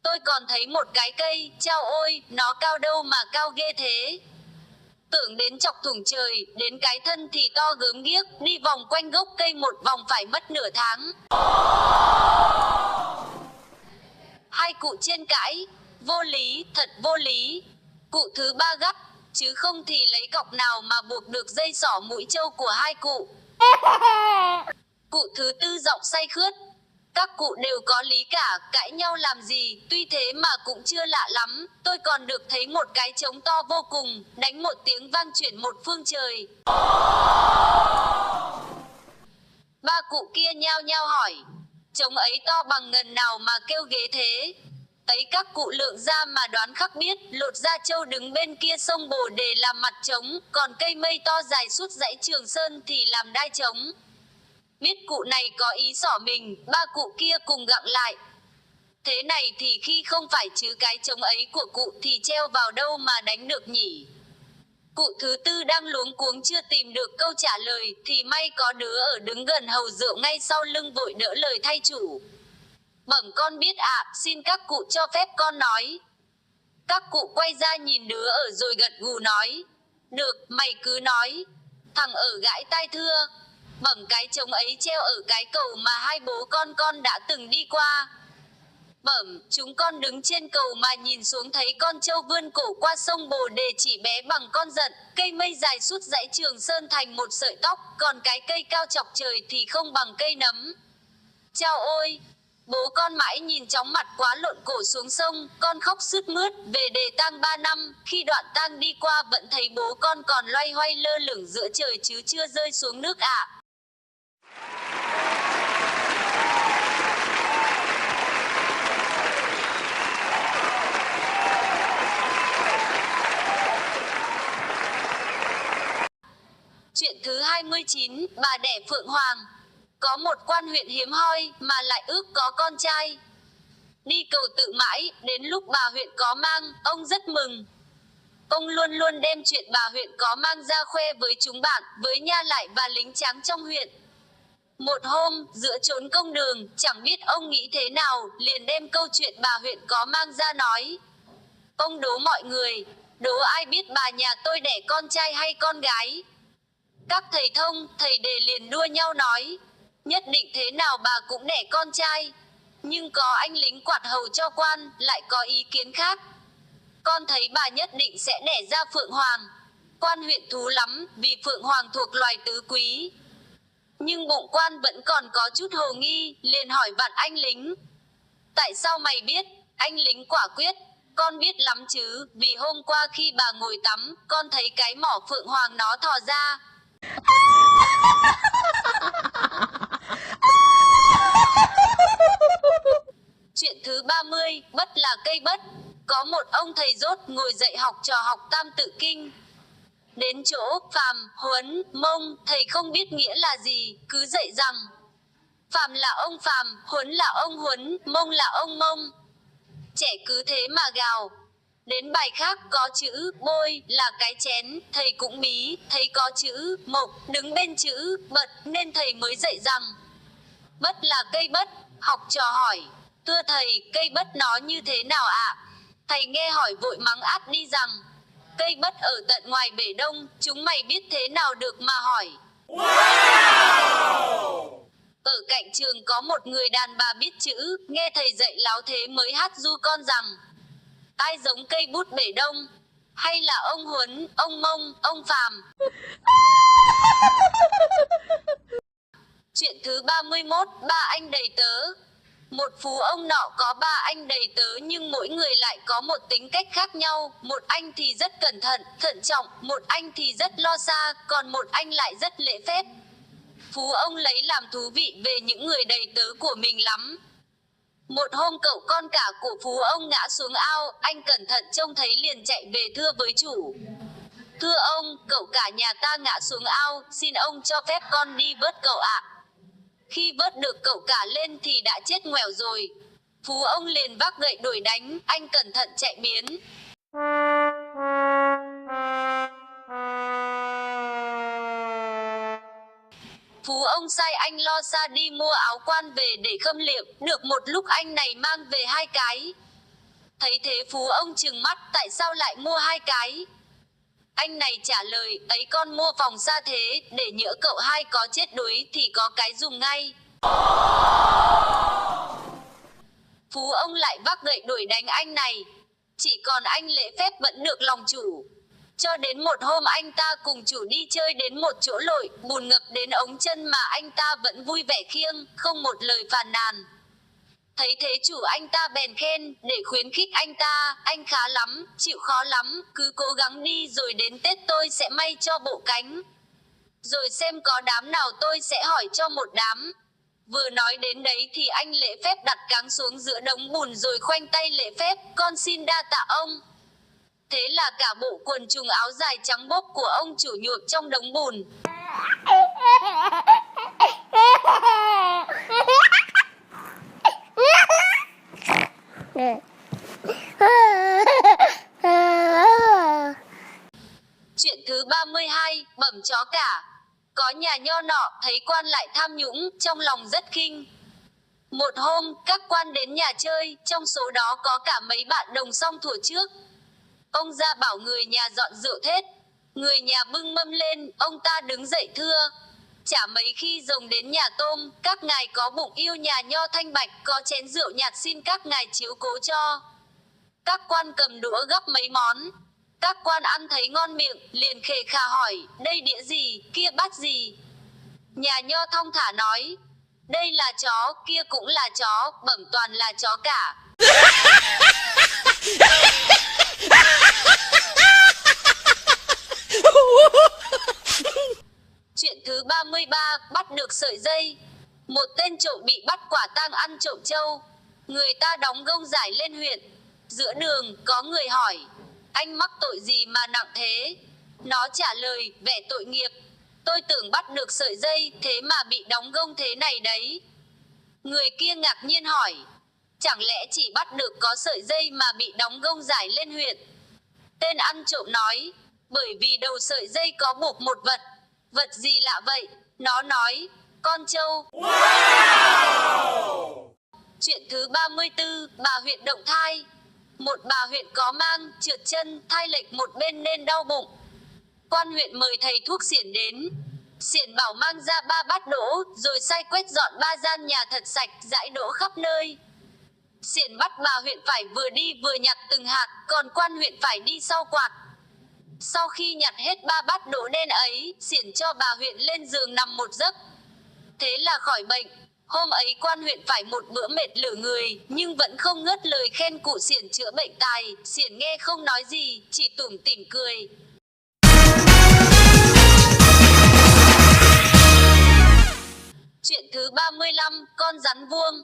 S2: Tôi còn thấy một cái cây, chao ôi, nó cao đâu mà cao ghê thế. Tưởng đến chọc thủng trời, đến cái thân thì to gớm ghiếc, đi vòng quanh gốc cây một vòng phải mất nửa tháng. Hai cụ trên cãi, vô lý, thật vô lý. Cụ thứ ba gắt, chứ không thì lấy cọc nào mà buộc được dây xỏ mũi trâu của hai cụ. Cụ thứ tư giọng say khướt. Các cụ đều có lý cả, cãi nhau làm gì, tuy thế mà cũng chưa lạ lắm, tôi còn được thấy một cái trống to vô cùng, đánh một tiếng vang chuyển một phương trời. Ba cụ kia nhao nhao hỏi, trống ấy to bằng ngần nào mà kêu ghế thế? Ấy các cụ lượng ra mà đoán khắc biết, lột da trâu đứng bên kia sông Bồ Đề làm mặt trống, còn cây mây to dài suốt dãy Trường Sơn thì làm đai trống. Biết cụ này có ý xỏ mình, ba cụ kia cùng gặng lại. Thế này thì khi không phải chứ cái trống ấy của cụ thì treo vào đâu mà đánh được nhỉ? Cụ thứ tư đang luống cuống chưa tìm được câu trả lời thì may có đứa ở đứng gần hầu rượu ngay sau lưng vội đỡ lời thay chủ. Bẩm con biết ạ, xin các cụ cho phép con nói. Các cụ quay ra nhìn đứa ở rồi gật gù nói. Được, mày cứ nói. Thằng ở gãi tai thưa. Bẩm cái trống ấy treo ở cái cầu mà hai bố con đã từng đi qua. Bẩm, chúng con đứng trên cầu mà nhìn xuống thấy con trâu vươn cổ qua sông Bồ Đề chỉ bé bằng con giận, cây mây dài suốt dãy Trường Sơn thành một sợi tóc, còn cái cây cao chọc trời thì không bằng cây nấm. Chao ôi! Bố con mãi nhìn chóng mặt quá lộn cổ xuống sông, con khóc sướt mướt, về đề tang 3 năm, khi đoạn tang đi qua vẫn thấy bố con còn loay hoay lơ lửng giữa trời chứ chưa rơi xuống nước ạ. Chuyện thứ 29, bà đẻ Phượng Hoàng. Có một quan huyện hiếm hoi mà lại ước có con trai. Đi cầu tự mãi, đến lúc bà huyện có mang, ông rất mừng. Ông luôn luôn đem chuyện bà huyện có mang ra khoe với chúng bạn, với nha lại và lính tráng trong huyện. Một hôm, giữa chốn công đường, chẳng biết ông nghĩ thế nào, liền đem câu chuyện bà huyện có mang ra nói. Ông đố mọi người, đố ai biết bà nhà tôi đẻ con trai hay con gái? Các thầy thông, thầy đề liền đua nhau nói. Nhất định thế nào bà cũng đẻ con trai. Nhưng có anh lính quạt hầu cho quan, lại có ý kiến khác. Con thấy bà nhất định sẽ đẻ ra Phượng Hoàng. Quan huyện thú lắm, vì Phượng Hoàng thuộc loài tứ quý. Nhưng bụng quan vẫn còn có chút hồ nghi, liền hỏi vặn anh lính. Tại sao mày biết? Anh lính quả quyết. Con biết lắm chứ, vì hôm qua khi bà ngồi tắm, con thấy cái mỏ Phượng Hoàng nó thò ra. Chuyện thứ 30, bất là cây bất. Có một ông thầy dốt ngồi dạy học trò học Tam Tự Kinh. Đến chỗ Phàm, Huấn, Mông, thầy không biết nghĩa là gì, cứ dạy rằng Phàm là ông Phàm, Huấn là ông Huấn, Mông là ông Mông. Trẻ cứ thế mà gào. Đến bài khác có chữ bôi là cái chén, thầy cũng bí, thấy có chữ mộc đứng bên chữ bật nên thầy mới dạy rằng bất là cây bất. Học trò hỏi, thưa thầy, cây bất nó như thế nào ạ? Thầy nghe hỏi vội mắng át đi rằng, cây bất ở tận ngoài bể đông, chúng mày biết thế nào được mà hỏi. Ở cạnh trường có một người đàn bà biết chữ, nghe thầy dạy láo thế mới hát ru con rằng, ai giống cây bút bể đông, hay là ông Huấn, ông Mông, ông Phàm. Chuyện thứ 31, ba anh đầy tớ. Một phú ông nọ có ba anh đầy tớ nhưng mỗi người lại có một tính cách khác nhau. Một anh thì rất cẩn thận, thận trọng, một anh thì rất lo xa, còn một anh lại rất lễ phép. Phú ông lấy làm thú vị về những người đầy tớ của mình lắm. Một hôm cậu con cả của phú ông ngã xuống ao, anh cẩn thận trông thấy liền chạy về thưa với chủ. Thưa ông, cậu cả nhà ta ngã xuống ao, xin ông cho phép con đi vớt cậu ạ. Khi vớt được cậu cả lên thì đã chết ngoẻo rồi. Phú ông liền vác gậy đuổi đánh, anh cẩn thận chạy biến. Phú ông sai anh lo xa đi mua áo quan về để khâm liệm, được một lúc anh này mang về 2 cái. Thấy thế phú ông trừng mắt, tại sao lại mua 2 cái? Anh này trả lời, ấy con mua phòng xa thế, để nhỡ cậu hai có chết đuối thì có cái dùng ngay. Phú ông lại vác gậy đuổi đánh anh này. Chỉ còn anh lễ phép vẫn được lòng chủ. Cho đến một hôm anh ta cùng chủ đi chơi đến một chỗ lội, bùn ngập đến ống chân mà anh ta vẫn vui vẻ khiêng, không một lời phàn nàn. Thấy thế chủ anh ta bèn khen, để khuyến khích anh ta, anh khá lắm, chịu khó lắm, cứ cố gắng đi rồi đến Tết tôi sẽ may cho bộ cánh. Rồi xem có đám nào tôi sẽ hỏi cho một đám. Vừa nói đến đấy thì anh lễ phép đặt cáng xuống giữa đống bùn rồi khoanh tay lễ phép, con xin đa tạ ông. Thế là cả bộ quần trùng áo dài trắng bốp của ông chủ nhuộm trong đống bùn. Chuyện thứ 32, bẩm chó cả. Có nhà nho nọ thấy quan lại tham nhũng, trong lòng rất khinh. Một hôm, các quan đến nhà chơi, trong số đó có cả mấy bạn đồng song thuở trước. Ông ra bảo người nhà dọn rượu thết. Người nhà bưng mâm lên, ông ta đứng dậy thưa. Chả mấy khi rồng đến nhà tôm, các ngài có bụng yêu nhà nho thanh bạch, có chén rượu nhạt xin các ngài chiếu cố cho. Các quan cầm đũa gắp mấy món. Các quan ăn thấy ngon miệng, liền khề khà hỏi, đây đĩa gì, kia bát gì. Nhà nho thong thả nói, đây là chó, kia cũng là chó, bẩm toàn là chó cả. Chuyện thứ 33, bắt được sợi dây. Một tên trộm bị bắt quả tang ăn trộm trâu. Người ta đóng gông giải lên huyện. Giữa đường, có người hỏi, anh mắc tội gì mà nặng thế? Nó trả lời, vẻ tội nghiệp. Tôi tưởng bắt được sợi dây, thế mà bị đóng gông thế này đấy. Người kia ngạc nhiên hỏi, chẳng lẽ chỉ bắt được có sợi dây mà bị đóng gông giải lên huyện? Tên ăn trộm nói, bởi vì đầu sợi dây có buộc một vật. Vật gì lạ vậy? Nó nói, con trâu. Wow! Chuyện thứ 34, bà huyện động thai. Một bà huyện có mang, trượt chân, thai lệch một bên nên đau bụng. Quan huyện mời thầy thuốc xiển đến. Xiển bảo mang ra 3 bát đỗ, rồi sai quét dọn 3 gian nhà thật sạch, rải đỗ khắp nơi. Xiển bắt bà huyện phải vừa đi vừa nhặt từng hạt, còn quan huyện phải đi sau quạt. Sau khi nhặt hết 3 bát đỗ đen ấy, xiển cho bà huyện lên giường nằm một giấc. Thế là khỏi bệnh. Hôm ấy quan huyện phải một bữa mệt lử người, nhưng vẫn không ngớt lời khen cụ xiển chữa bệnh tài. Xiển nghe không nói gì, chỉ tủm tỉm cười. Chuyện thứ 35, con rắn vuông.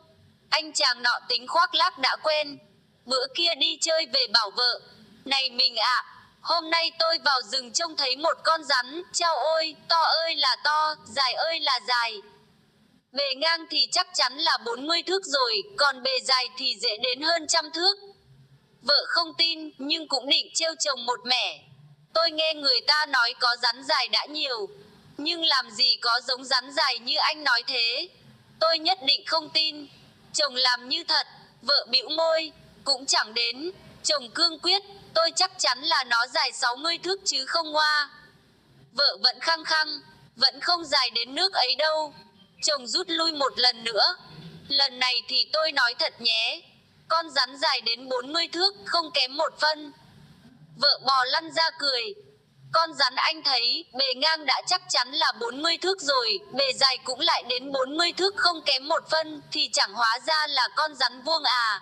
S2: Anh chàng nọ tính khoác lác đã quen. Bữa kia đi chơi về bảo vợ, này mình ạ, hôm nay tôi vào rừng trông thấy một con rắn, chao ôi, to ơi là to, dài ơi là dài. Bề ngang thì chắc chắn là 40 thước rồi, còn bề dài thì dễ đến hơn 100 thước. Vợ không tin, nhưng cũng định trêu chồng một mẻ. Tôi nghe người ta nói có rắn dài đã nhiều, nhưng làm gì có giống rắn dài như anh nói thế. Tôi nhất định không tin. Chồng làm như thật, vợ bĩu môi, cũng chẳng đến. Chồng cương quyết, tôi chắc chắn là nó dài 60 thước chứ không hoa. Vợ vẫn khăng khăng, vẫn không dài đến nước ấy đâu. Chồng rút lui một lần nữa. Lần này thì tôi nói thật nhé, con rắn dài đến 40 thước, không kém một phân. Vợ bò lăn ra cười. Con rắn anh thấy, bề ngang đã chắc chắn là 40 thước rồi, bề dài cũng lại đến 40 thước không kém một phân, thì chẳng hóa ra là con rắn vuông à.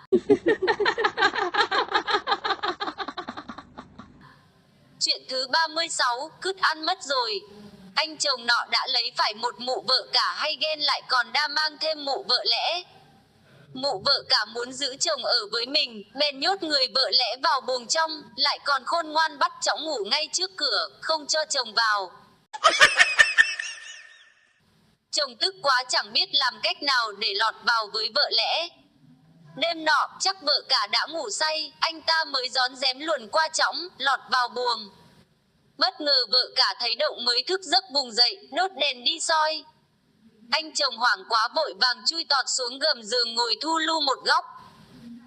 S2: Chuyện thứ 36, cứt ăn mất rồi. Anh chồng nọ đã lấy phải một mụ vợ cả hay ghen lại còn đa mang thêm mụ vợ lẽ. Mụ vợ cả muốn giữ chồng ở với mình, bèn nhốt người vợ lẽ vào buồng trong, lại còn khôn ngoan bắt chõng ngủ ngay trước cửa, không cho chồng vào. Chồng tức quá chẳng biết làm cách nào để lọt vào với vợ lẽ. Đêm nọ, chắc vợ cả đã ngủ say, anh ta mới rón rén luồn qua chõng, lọt vào buồng. Bất ngờ vợ cả thấy động mới thức giấc vùng dậy, đốt đèn đi soi. Anh chồng hoảng quá vội vàng chui tọt xuống gầm giường ngồi thu lu một góc.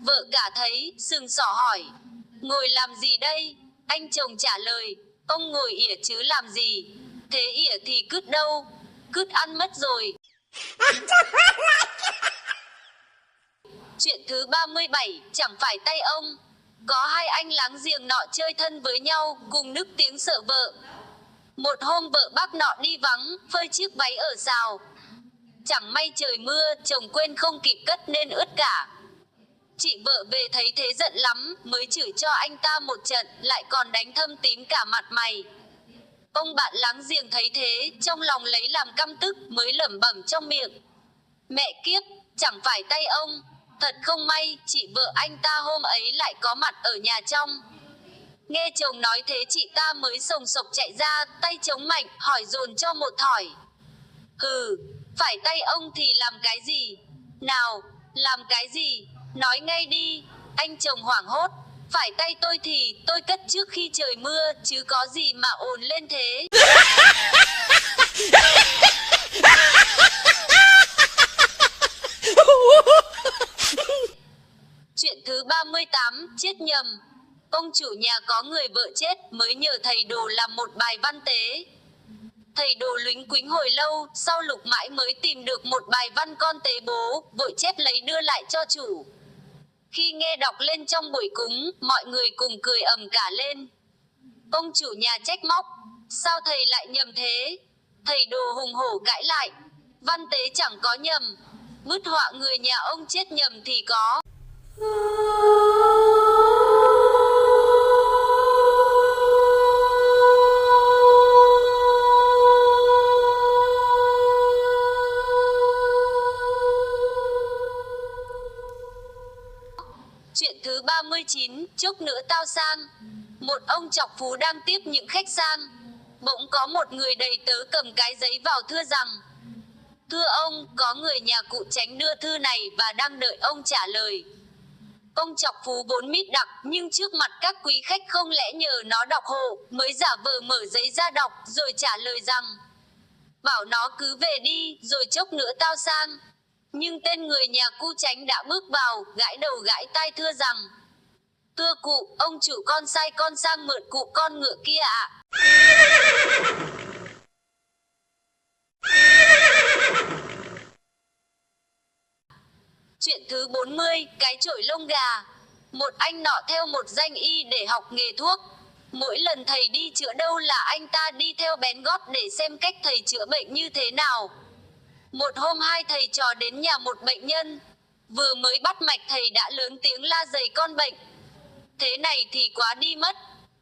S2: Vợ cả thấy, sừng sỏ hỏi, ngồi làm gì đây? Anh chồng trả lời, ông ngồi ỉa chứ làm gì? Thế ỉa thì cứt đâu? Cứt ăn mất rồi. Chuyện thứ 37, chẳng phải tay ông. Có hai anh láng giềng nọ chơi thân với nhau, cùng nức tiếng sợ vợ. Một hôm vợ bác nọ đi vắng, phơi chiếc váy ở xào. Chẳng may trời mưa, chồng quên không kịp cất nên ướt cả. Chị vợ về thấy thế giận lắm, mới chửi cho anh ta một trận, lại còn đánh thâm tím cả mặt mày. Ông bạn láng giềng thấy thế, trong lòng lấy làm căm tức, mới lẩm bẩm trong miệng, mẹ kiếp, chẳng phải tay ông. Thật không may, chị vợ anh ta hôm ấy lại có mặt ở nhà trong. Nghe chồng nói thế chị ta mới sồng sộc chạy ra, tay chống mạnh, hỏi dồn cho một thỏi. Hừ, phải tay ông thì làm cái gì? Nào, làm cái gì? Nói ngay đi. Anh chồng hoảng hốt. Phải tay tôi thì tôi cất trước khi trời mưa, chứ có gì mà ồn lên thế. Chuyện thứ 38, chết nhầm. Ông chủ nhà có người vợ chết, mới nhờ thầy đồ làm một bài văn tế. Thầy đồ luính quính hồi lâu, sau lục mãi mới tìm được một bài văn con tế bố, vội chép lấy đưa lại cho chủ. Khi nghe đọc lên trong buổi cúng, mọi người cùng cười ầm cả lên. Ông chủ nhà trách móc, sao thầy lại nhầm thế? Thầy đồ hùng hổ cãi lại, văn tế chẳng có nhầm, bút họa người nhà ông chết nhầm thì có. Chuyện thứ 39, chốc nữa tao sang. Một ông chọc phú đang tiếp những khách sang. Bỗng có một người đầy tớ cầm cái giấy vào thưa rằng, thưa ông, có người nhà cụ Chánh đưa thư này và đang đợi ông trả lời. Ông chọc phú vốn mít đặc, nhưng trước mặt các quý khách không lẽ nhờ nó đọc hộ, mới giả vờ mở giấy ra đọc, rồi trả lời rằng, bảo nó cứ về đi, rồi chốc nữa tao sang. Nhưng tên người nhà cu Chánh đã bước vào, gãi đầu gãi tai thưa rằng, thưa cụ, ông chủ con sai con sang mượn cụ con ngựa kia ạ. Chuyện thứ 40, cái chổi lông gà. Một anh nọ theo một danh y để học nghề thuốc. Mỗi lần thầy đi chữa đâu là anh ta đi theo bén gót để xem cách thầy chữa bệnh như thế nào. Một hôm hai thầy trò đến nhà một bệnh nhân. Vừa mới bắt mạch thầy đã lớn tiếng la dày con bệnh. Thế này thì quá đi mất.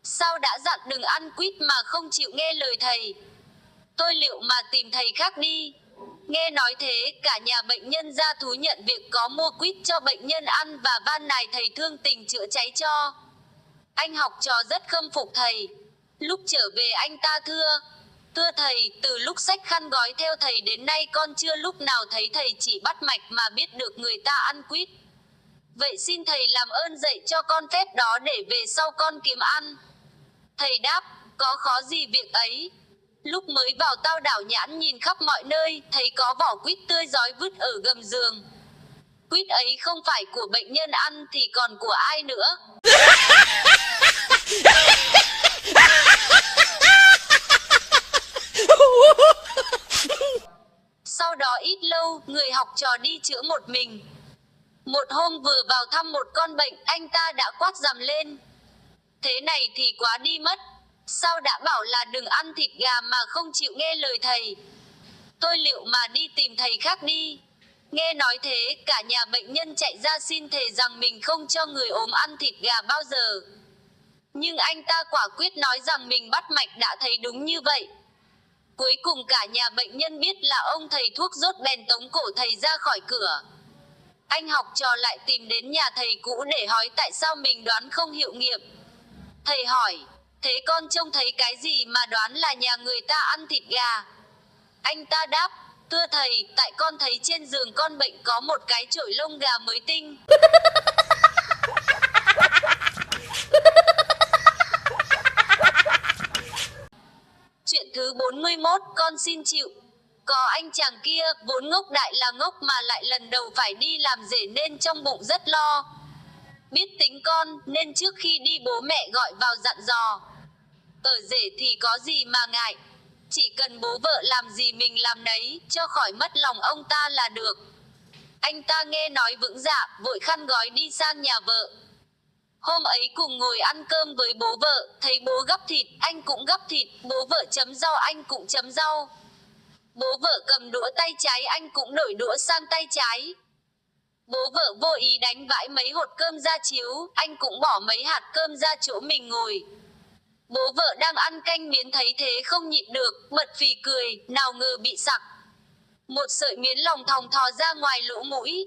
S2: Sao đã dặn đừng ăn quýt mà không chịu nghe lời thầy? Tôi liệu mà tìm thầy khác đi. Nghe nói thế, cả nhà bệnh nhân ra thú nhận việc có mua quýt cho bệnh nhân ăn và van nài thầy thương tình chữa cháy cho. Anh học trò rất khâm phục thầy. Lúc trở về anh ta thưa thầy, từ lúc xách khăn gói theo thầy đến nay con chưa lúc nào thấy thầy chỉ bắt mạch mà biết được người ta ăn quýt. Vậy xin thầy làm ơn dạy cho con phép đó để về sau con kiếm ăn. Thầy đáp, có khó gì việc ấy. Lúc mới vào tao đảo nhãn nhìn khắp mọi nơi, thấy có vỏ quýt tươi rói vứt ở gầm giường. Quýt ấy không phải của bệnh nhân ăn thì còn của ai nữa. Sau đó ít lâu, người học trò đi chữa một mình. Một hôm vừa vào thăm một con bệnh, anh ta đã quát rầm lên. Thế này thì quá đi mất. Sao đã bảo là đừng ăn thịt gà mà không chịu nghe lời thầy. Tôi liệu mà đi tìm thầy khác đi. Nghe nói thế, cả nhà bệnh nhân chạy ra xin thề rằng mình không cho người ốm ăn thịt gà bao giờ. Nhưng anh ta quả quyết nói rằng mình bắt mạch đã thấy đúng như vậy. Cuối cùng cả nhà bệnh nhân biết là ông thầy thuốc rốt bèn tống cổ thầy ra khỏi cửa. Anh học trò lại tìm đến nhà thầy cũ để hỏi tại sao mình đoán không hiệu nghiệm. Thầy hỏi, thế con trông thấy cái gì mà đoán là nhà người ta ăn thịt gà? Anh ta đáp, thưa thầy, tại con thấy trên giường con bệnh có một cái chổi lông gà mới tinh. Chuyện thứ 41, con xin chịu. Có anh chàng kia, vốn ngốc đại là ngốc mà lại lần đầu phải đi làm rể nên trong bụng rất lo. Biết tính con, nên trước khi đi bố mẹ gọi vào dặn dò. Ở rể thì có gì mà ngại. Chỉ cần bố vợ làm gì mình làm nấy, cho khỏi mất lòng ông ta là được. Anh ta nghe nói vững dạ, vội khăn gói đi sang nhà vợ. Hôm ấy cùng ngồi ăn cơm với bố vợ, thấy bố gắp thịt, anh cũng gắp thịt, bố vợ chấm rau anh cũng chấm rau. Bố vợ cầm đũa tay trái anh cũng đổi đũa sang tay trái. Bố vợ vô ý đánh vãi mấy hột cơm ra chiếu, anh cũng bỏ mấy hạt cơm ra chỗ mình ngồi. Bố vợ đang ăn canh miến thấy thế không nhịn được, bật phì cười, nào ngờ bị sặc. Một sợi miến lòng thòng thò ra ngoài lỗ mũi.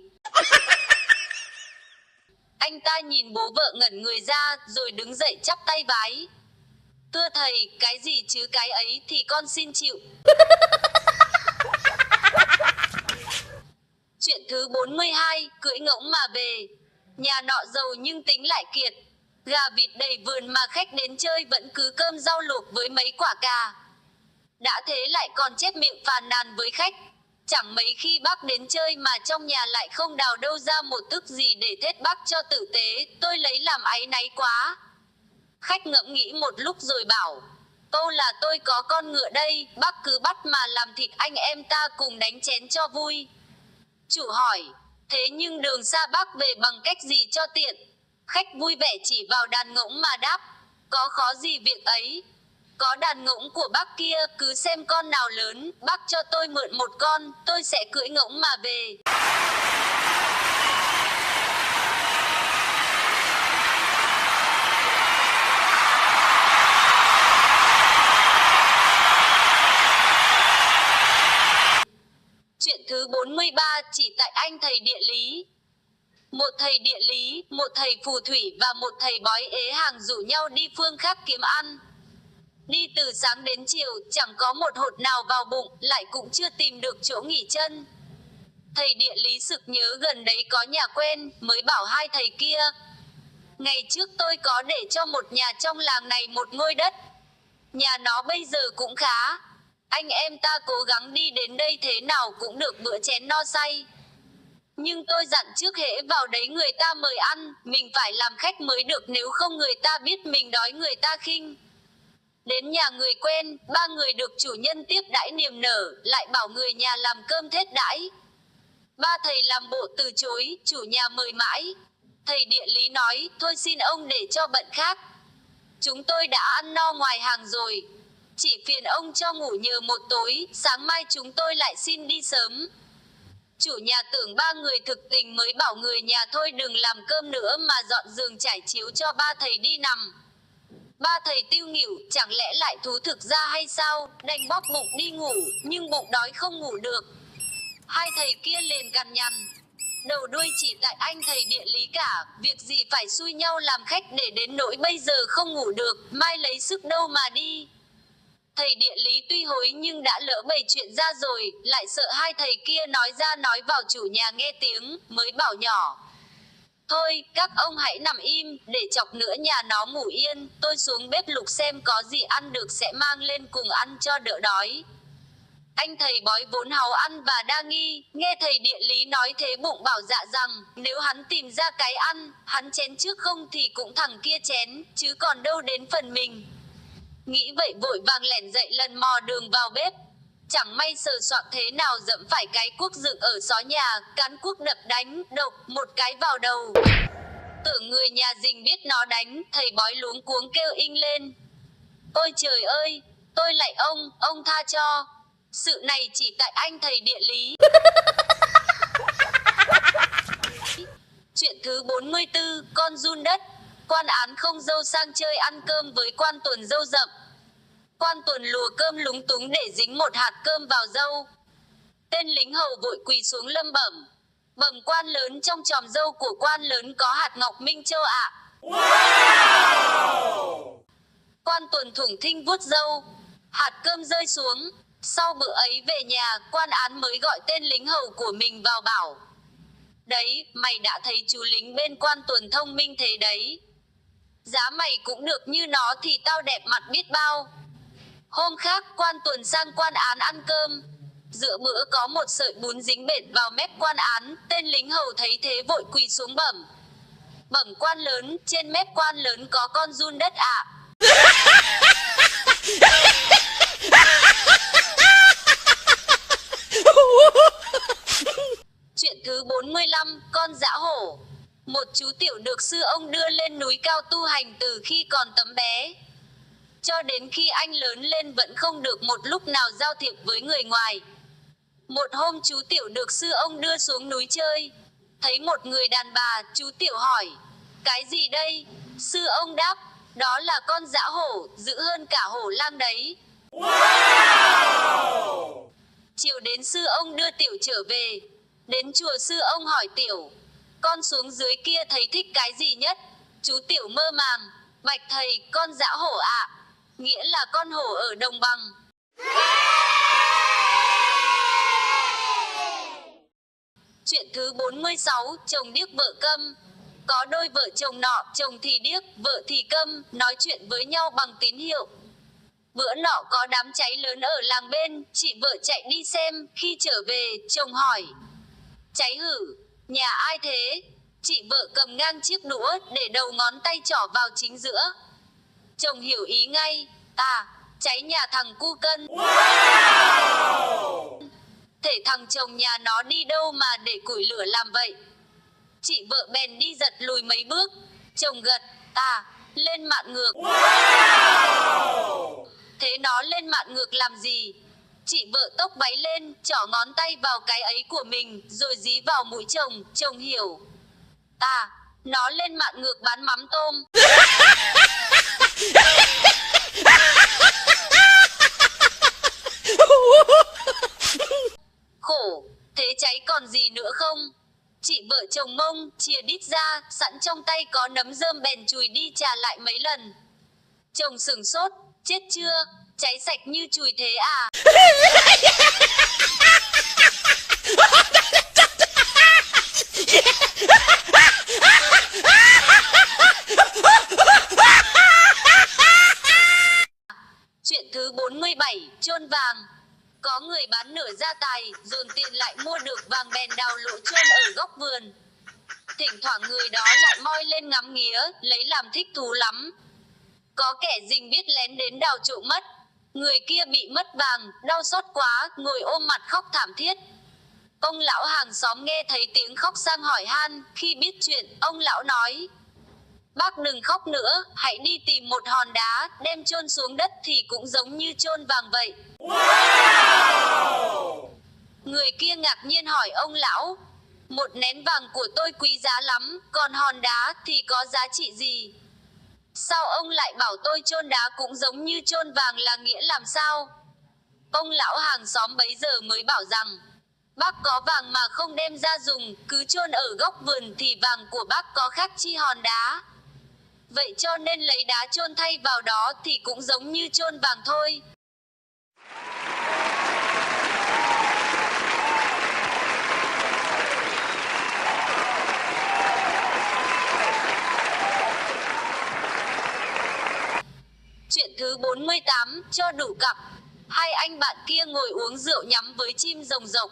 S2: Anh ta nhìn bố vợ ngẩn người ra, rồi đứng dậy chắp tay vái. Thưa thầy, cái gì chứ cái ấy thì con xin chịu. Chuyện thứ 42, cưỡi ngỗng mà về. Nhà nọ giàu nhưng tính lại kiệt. Gà vịt đầy vườn mà khách đến chơi vẫn cứ cơm rau luộc với mấy quả cà. Đã thế lại còn chép miệng phàn nàn với khách. Chẳng mấy khi bác đến chơi mà trong nhà lại không đào đâu ra một tức gì để thết bác cho tử tế, tôi lấy làm áy náy quá. Khách ngẫm nghĩ một lúc rồi bảo, câu là tôi có con ngựa đây, bác cứ bắt mà làm thịt anh em ta cùng đánh chén cho vui. Chủ hỏi, thế nhưng đường xa bác về bằng cách gì cho tiện? Khách vui vẻ chỉ vào đàn ngỗng mà đáp, có khó gì việc ấy. Có đàn ngỗng của bác kia, cứ xem con nào lớn, bác cho tôi mượn một con, tôi sẽ cưỡi ngỗng mà về. Chuyện thứ 43, chỉ tại anh thầy địa lý. Một thầy địa lý, một thầy phù thủy và một thầy bói ế hàng rủ nhau đi phương khác kiếm ăn. Đi từ sáng đến chiều, chẳng có một hột nào vào bụng, lại cũng chưa tìm được chỗ nghỉ chân. Thầy địa lý sực nhớ gần đấy có nhà quen, mới bảo hai thầy kia. Ngày trước tôi có để cho một nhà trong làng này một ngôi đất. Nhà nó bây giờ cũng khá. Anh em ta cố gắng đi đến đây thế nào cũng được bữa chén no say. Nhưng tôi dặn trước hễ vào đấy người ta mời ăn, mình phải làm khách mới được, nếu không người ta biết mình đói người ta khinh. Đến nhà người quen, ba người được chủ nhân tiếp đãi niềm nở, lại bảo người nhà làm cơm thết đãi. Ba thầy làm bộ từ chối, chủ nhà mời mãi. Thầy địa lý nói, thôi xin ông để cho bận khác. Chúng tôi đã ăn no ngoài hàng rồi. Chỉ phiền ông cho ngủ nhờ một tối, sáng mai chúng tôi lại xin đi sớm. Chủ nhà tưởng ba người thực tình mới bảo người nhà thôi đừng làm cơm nữa mà dọn giường trải chiếu cho ba thầy đi nằm. Ba thầy tiêu nghỉu, chẳng lẽ lại thú thực ra hay sao, đành bóp bụng đi ngủ, nhưng bụng đói không ngủ được. Hai thầy kia liền cằn nhằn, đầu đuôi chỉ tại anh thầy địa lý cả, việc gì phải xui nhau làm khách để đến nỗi bây giờ không ngủ được, mai lấy sức đâu mà đi. Thầy địa lý tuy hối nhưng đã lỡ bày chuyện ra rồi, lại sợ hai thầy kia nói ra nói vào chủ nhà nghe tiếng, mới bảo nhỏ. Thôi, các ông hãy nằm im, để chọc nữa nhà nó ngủ yên, tôi xuống bếp lục xem có gì ăn được sẽ mang lên cùng ăn cho đỡ đói. Anh thầy bói vốn háu ăn và đa nghi, nghe thầy địa lý nói thế bụng bảo dạ rằng, nếu hắn tìm ra cái ăn, hắn chén trước không thì cũng thằng kia chén, chứ còn đâu đến phần mình. Nghĩ vậy vội vàng lẻn dậy lần mò đường vào bếp. Chẳng may sờ soạng thế nào dẫm phải cái cuốc dựng ở xó nhà, cán cuốc đập đánh, độc, một cái vào đầu. Tưởng người nhà Dình biết nó đánh, thầy bói luống cuống kêu inh lên. Ôi trời ơi, tôi lạy ông tha cho. Sự này chỉ tại anh thầy địa lý. Chuyện thứ 44, con giun đất. Quan án không dâu sang chơi ăn cơm với quan tuần dâu rậm. Quan tuần lùa cơm lúng túng để dính một hạt cơm vào dâu. Tên lính hầu vội quỳ xuống lâm bẩm. Bẩm quan lớn, trong chòm dâu của quan lớn có hạt ngọc minh châu ạ. Wow! Quan tuần thủng thinh vuốt dâu. Hạt cơm rơi xuống. Sau bữa ấy về nhà, quan án mới gọi tên lính hầu của mình vào bảo. Đấy, mày đã thấy chú lính bên quan tuần thông minh thế đấy. Giá mày cũng được như nó thì tao đẹp mặt biết bao. Hôm khác, quan tuần sang quan án ăn cơm. Giữa bữa có một sợi bún dính bệt vào mép quan án, tên lính hầu thấy thế vội quỳ xuống bẩm. Bẩm quan lớn, trên mép quan lớn có con giun đất ạ. Chuyện thứ 45, con dã hổ. Một chú tiểu được sư ông đưa lên núi cao tu hành từ khi còn tấm bé. Cho đến khi anh lớn lên vẫn không được một lúc nào giao thiệp với người ngoài. Một hôm chú tiểu được sư ông đưa xuống núi chơi. Thấy một người đàn bà, chú tiểu hỏi. Cái gì đây? Sư ông đáp. Đó là con dã hổ, dữ hơn cả hổ lang đấy. Wow! Chiều đến sư ông đưa tiểu trở về. Đến chùa sư ông hỏi tiểu. Con xuống dưới kia thấy thích cái gì nhất? Chú tiểu mơ màng. Bạch thầy, con dã hổ ạ. Nghĩa là con hổ ở đồng bằng. Chuyện thứ 46, chồng điếc vợ câm. Có đôi vợ chồng nọ, chồng thì điếc, vợ thì câm, nói chuyện với nhau bằng tín hiệu. Bữa nọ có đám cháy lớn ở làng bên, chị vợ chạy đi xem, khi trở về, chồng hỏi. Cháy hử, nhà ai thế? Chị vợ cầm ngang chiếc đũa, để đầu ngón tay trỏ vào chính giữa. Chồng hiểu ý ngay, cháy nhà thằng cu cân. Wow! Thể thằng chồng nhà nó đi đâu mà để củi lửa làm vậy? Chị vợ bèn đi giật lùi mấy bước. Chồng gật, lên mạn ngược. Wow! Thế nó lên mạn ngược làm gì? Chị vợ tốc váy lên, trỏ ngón tay vào cái ấy của mình, rồi dí vào mũi chồng. Chồng hiểu. Nó lên mạn ngược bán mắm tôm. Khổ, thế cháy còn gì nữa không? Chị vợ chồng mông, chìa đít ra, sẵn trong tay có nấm rơm bèn chùi đi chà lại mấy lần. Chồng sửng sốt, chết chưa, cháy sạch như chùi thế à? Chuyện thứ 47, chôn vàng. Có người bán nửa gia tài, dồn tiền lại mua được vàng bèn đào lỗ chôn ở góc vườn. Thỉnh thoảng người đó lại moi lên ngắm nghía, lấy làm thích thú lắm. Có kẻ Dình biết lén đến đào trộm mất. Người kia bị mất vàng, đau xót quá, ngồi ôm mặt khóc thảm thiết. Ông lão hàng xóm nghe thấy tiếng khóc sang hỏi han, khi biết chuyện, ông lão nói. Bác đừng khóc nữa, hãy đi tìm một hòn đá, đem chôn xuống đất thì cũng giống như chôn vàng vậy. Wow! Người kia ngạc nhiên hỏi ông lão. Một nén vàng của tôi quý giá lắm, còn hòn đá thì có giá trị gì? Sao ông lại bảo tôi chôn đá cũng giống như chôn vàng là nghĩa làm sao? Ông lão hàng xóm bấy giờ mới bảo rằng. Bác có vàng mà không đem ra dùng, cứ chôn ở góc vườn thì vàng của bác có khác chi hòn đá. Vậy cho nên lấy đá chôn thay vào đó thì cũng giống như chôn vàng thôi. Chuyện thứ 48, cho đủ cặp. Hai anh bạn kia ngồi uống rượu nhắm với chim rồng rộc.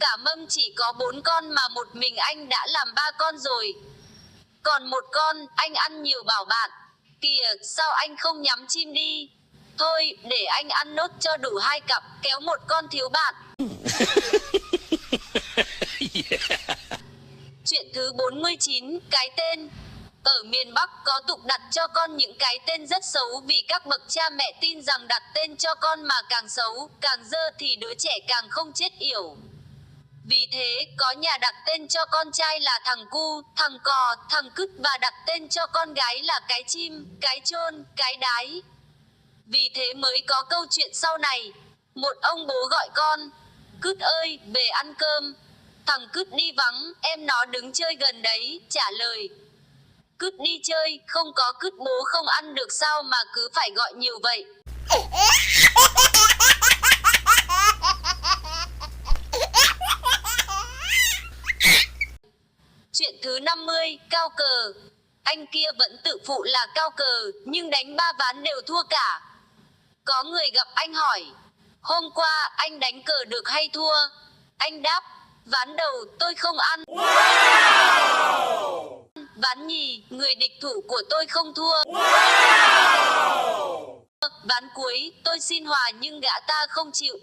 S2: Cả mâm chỉ có 4 con mà một mình anh đã làm 3 con rồi. Còn một con, anh ăn nhiều bảo bạn. Kìa, sao anh không nhắm chim đi? Thôi, để anh ăn nốt cho đủ 2 cặp, kéo một con thiếu bạn. Chuyện thứ 49, cái tên. Ở miền Bắc có tục đặt cho con những cái tên rất xấu vì các bậc cha mẹ tin rằng đặt tên cho con mà càng xấu, càng dơ thì đứa trẻ càng không chết yểu. Vì thế, có nhà đặt tên cho con trai là thằng cu, thằng cò, thằng cứt và đặt tên cho con gái là cái chim, cái chôn, cái đái. Vì thế mới có câu chuyện sau này. Một ông bố gọi con: "Cứt ơi, về ăn cơm." Thằng cứt đi vắng, em nó đứng chơi gần đấy, trả lời: "Cứt đi chơi, không có cứt bố không ăn được sao mà cứ phải gọi nhiều vậy?" Chuyện thứ 50, cao cờ. Anh kia vẫn tự phụ là cao cờ, nhưng đánh 3 ván đều thua cả. Có người gặp anh hỏi: "Hôm qua anh đánh cờ được hay thua?" Anh đáp: "Ván đầu tôi không ăn. Ván nhì, người địch thủ của tôi không thua. Ván cuối, tôi xin hòa nhưng gã ta không chịu."